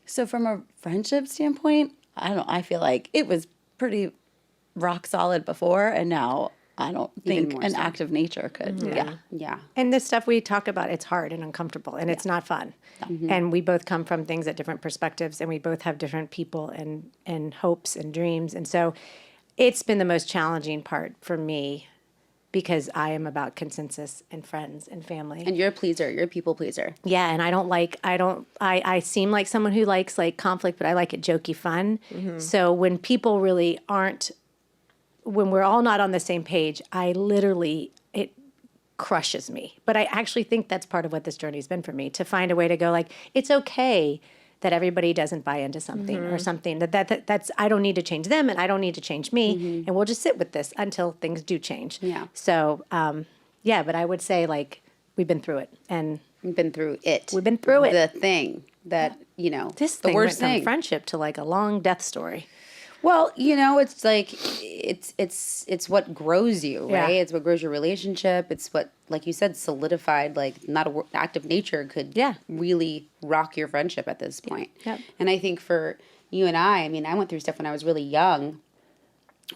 So from a friendship standpoint, I don't know, I feel like it was pretty rock solid before, and now I don't think more an so. act of nature could. Yeah. And this stuff we talk about, it's hard and uncomfortable, and it's not fun. And we both come from things at different perspectives, and we both have different people and hopes and dreams. And so it's been the most challenging part for me because I am about consensus and friends and family. And you're a pleaser. You're a people pleaser. Yeah, and I seem like someone who likes like conflict, but I like it jokey fun. So when people really aren't, when we're all not on the same page, it crushes me. But I actually think that's part of what this journey has been for me, to find a way to go like, it's okay that everybody doesn't buy into something or something that's, I don't need to change them and I don't need to change me. And we'll just sit with this until things do change. Yeah. So, but I would say like, we've been through it and We've been through it. We've been through it. The thing that, this the thing worst went thing. from friendship to like a long death story. Well, it's like it's what grows you, right? Yeah. It's what grows your relationship. It's what, like you said, solidified. Like not an act of nature could really rock your friendship at this point. Yep. And I think for you and I mean, I went through stuff when I was really young,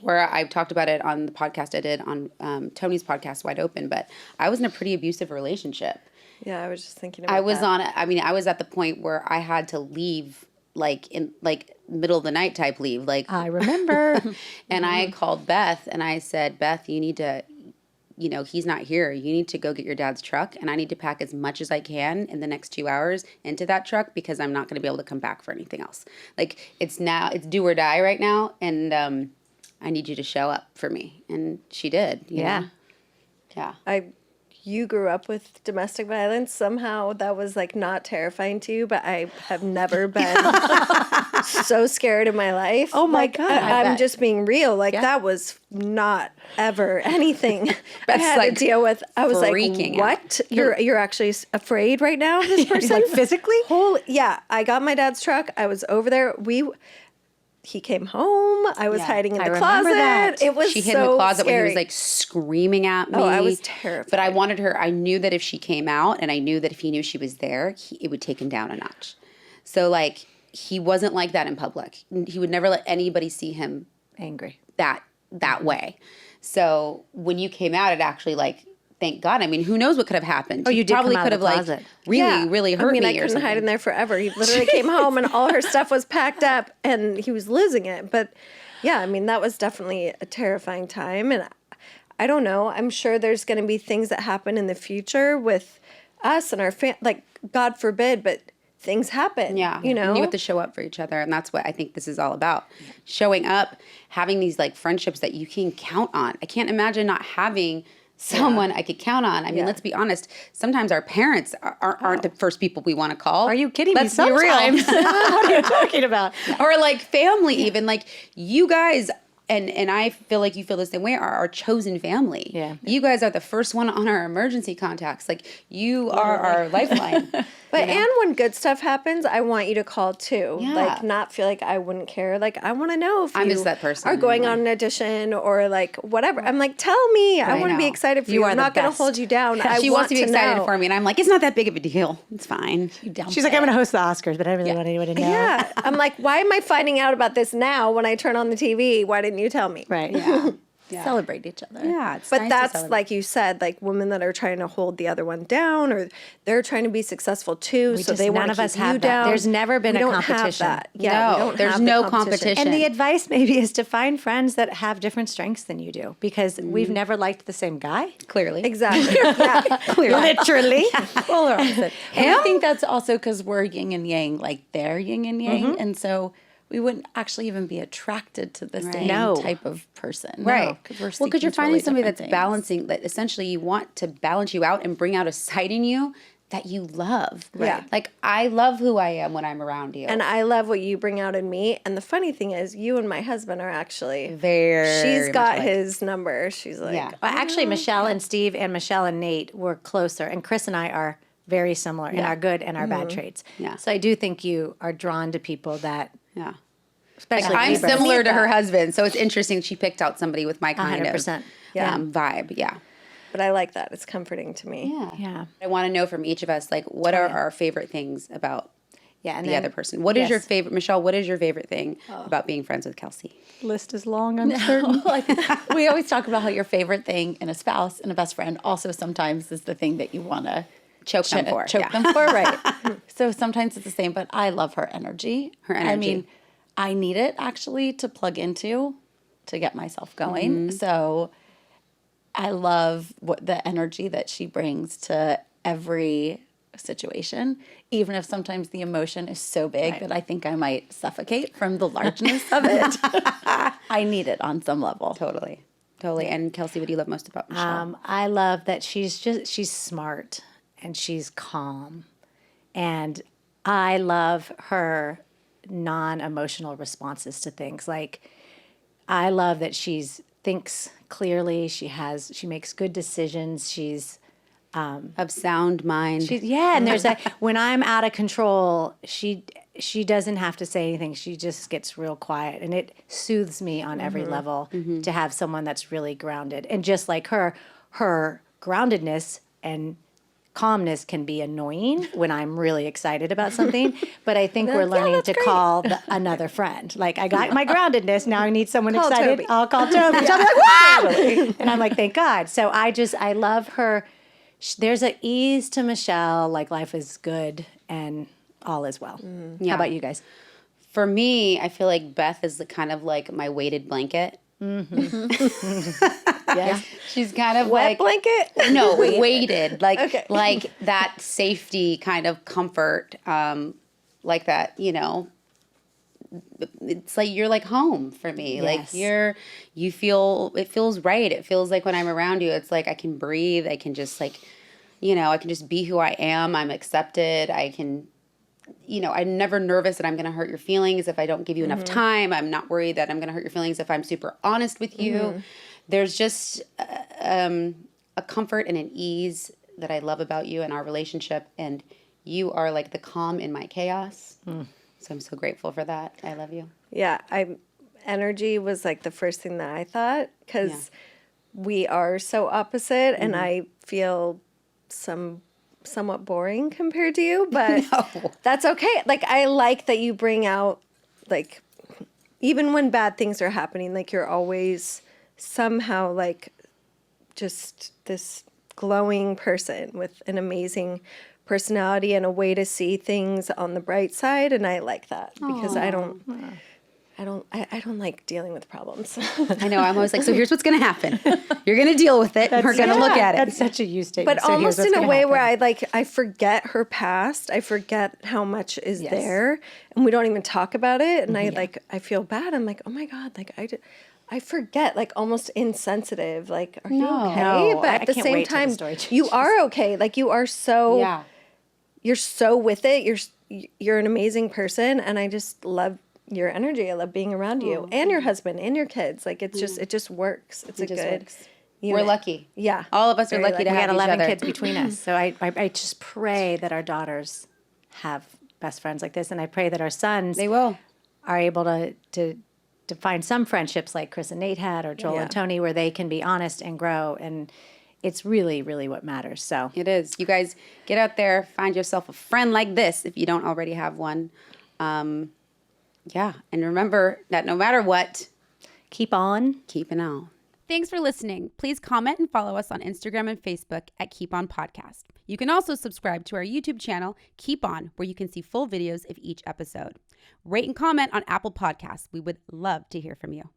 where I've talked about it on the podcast I did on Tony's podcast, Wide Open. But I was in a pretty abusive relationship. Yeah, I was just thinking about I was that. I was at the point where I had to leave, in middle of the night type leave. Like I remember. and I called Beth and I said, Beth, you need to, he's not here. You need to go get your dad's truck and I need to pack as much as I can in the next 2 hours into that truck because I'm not going to be able to come back for anything else. Like it's do or die right now. And I need you to show up for me. And she did. you know? Yeah. You grew up with domestic violence. Somehow that was like not terrifying to you, but I have never been so scared in my life. Oh my Like, God, I'm just being real. Like that was not ever anything I had like to deal with. I was like, freaking what? You're actually afraid right now of this person? Like physically? Yeah. I got my dad's truck. I was over there. He came home. I was hiding in the remember closet. that. It was She hid so in the closet when he was scary. like screaming at me. Oh, I was terrified. But I wanted her. I knew that if she came out, and I knew that if he knew she was there, it would take him down a notch. So like he wasn't like that in public. He would never let anybody see him Angry. that way. So when you came out, it actually like. Thank God. I mean, who knows what could have happened? Oh, you He did probably come out could of have the like closet. really hurt me I or couldn't something. hide in there forever. He literally came home and all her stuff was packed up and he was losing it. But yeah, I mean, that was definitely a terrifying time. And I don't know. I'm sure there's going to be things that happen in the future with us and our like, God forbid, but things happen. Yeah. You know? And you have to show up for each other. And that's what I think this is all about. Showing up, having these like friendships that you can count on. I can't imagine not having someone I could count on. I mean, let's be honest. Sometimes our parents aren't the first people we want to call. Are you kidding me? Let's be real. Sometimes. What are you talking about? Or like family even. Like you guys, and I feel like you feel the same way, are our chosen family. Yeah. You guys are the first one on our emergency contacts. Like you are our lifeline. But and when good stuff happens, I want you to call too. Yeah. Like not feel like I wouldn't care. Like I want to know if I'm you just that person are going anymore. on an audition or like whatever. I'm like, tell me. I want to be know. excited for You you. are I'm the not going to best. hold you down. I She want wants to be excited know. for me, and I'm like, it's not that big of a deal. It's fine. She's like, I'm going to host the Oscars, but I really want anyone to know. Yeah. I'm like, why am I finding out about this now when I turn on the TV? Why didn't you tell me? Right. Yeah. Celebrate each other. Yeah. It's But nice to that's celebrate. like you said, like women that are trying to hold the other one down, or they're trying to be successful too, so they none want of to us keep have you that. down. There's never been We a don't have competition. that. Yeah, we No, don't there's have no the competition. And the advice maybe is to find friends that have different strengths than you do, because we've never liked the same guy. clearly. Exactly. Yeah. Literally. Well, or opposite. And I think that's also because we're yin and yang, like they're yin and yang. And so we wouldn't actually even be attracted to the same type of person. Right. Because you're finding somebody that's balancing, that essentially you want to balance you out and bring out a side in you that you love. Yeah. Like, I love who I am when I'm around you. And I love what you bring out in me. And the funny thing is, you and my husband are actually very She's got his number. She's like, Well, actually, Michelle and Steve and Michelle and Nate were closer, and Chris and I are very similar in our good and our bad traits. Yeah. So I do think you are drawn to people that, Yeah. especially I'm Libras. similar to her husband, so it's interesting she picked out somebody with my kind 100%. of Yeah. vibe. Yeah. but I like that. It's comforting to me. Yeah. I want to know from each of us, like, what are our favorite things about And the then- other person? What is your yes. favorite, Michelle, what is your favorite thing about being friends with Kelsey? List is long, I'm certain. Like, we always talk about how your favorite thing in a spouse and a best friend also sometimes is the thing that you want to Choke them for. choke them for, right? So sometimes it's the same, but I love her energy. Her energy. I mean, I need it actually to plug into to get myself going. Mm-hmm. So I love what the energy that she brings to every situation, even if sometimes the emotion is so big that I think I might suffocate from the largeness of it. I need it on some level. Totally. And Kelsey, what do you love most about Michelle? I love that she's smart and she's calm. And I love her non-emotional responses to things. Like, I love that she's thinks clearly, she makes good decisions, she's Of sound mind. and there's that when I'm out of control, she doesn't have to say anything. She just gets real quiet, and it soothes me on every level to have someone that's really grounded. And just like her groundedness and calmness can be annoying when I'm really excited about something, but I think we're learning to call another friend. Like, I got my groundedness, now I need someone excited. Toby. I'll call Toby. She'll be like, wow! And I'm like, thank God. So I love her. There's an ease to Michelle, like life is good and all is well. How about you guys? For me, I feel like Beth is kind of like my weighted blanket. Yes. She's kind of Wet like blanket? no, weighted, like Okay. like that safety kind of comfort, like that. It's like you're like home for me. Yes. Like you feel, it feels right. It feels like when I'm around you, it's like I can breathe. I can just I can just be who I am. I'm accepted. I can. I'm never nervous that I'm going to hurt your feelings if I don't give you enough time. I'm not worried that I'm going to hurt your feelings if I'm super honest with you. There's just a comfort and an ease that I love about you and our relationship. And you are like the calm in my chaos. So I'm so grateful for that. I love you. Yeah, energy was like the first thing that I thought, because we are so opposite, and I feel somewhat boring compared to you, but that's okay. Like, I like that you bring out, like, even when bad things are happening, like, you're always somehow like just this glowing person with an amazing personality and a way to see things on the bright side, and I like that because I don't like dealing with problems. I know. I'm always like, so here's what's going to happen. You're going to deal with it. We're going to look at it. That's such a you statement. But almost in a way where I forget her past. I forget how much is there, and we don't even talk about it. And I feel bad. I'm like, oh my God, like I forget, like almost insensitive. Like, are you okay? No, but I at the can't same wait till the time, story changes. you are okay. Like, you are so, you're so with it. You're an amazing person, and I just love your energy. I love being around you and your husband and your kids. Like, it's just, it just works. It's a good unit. We're lucky. Yeah. All of us are Very lucky to We have got each 11 other. kids between us. So I just pray that our daughters have best friends like this, and I pray that our sons They will. are able to find some friendships like Chris and Nate had, or Joel and Tony, where they can be honest and grow. And it's really, really what matters. So It is. You guys get out there, find yourself a friend like this if you don't already have one. And remember that no matter what, keep on. keep an eye on. Thanks for listening. Please comment and follow us on Instagram and Facebook at Keep On Podcast. You can also subscribe to our YouTube channel, Keep On, where you can see full videos of each episode. Rate and comment on Apple Podcasts. We would love to hear from you.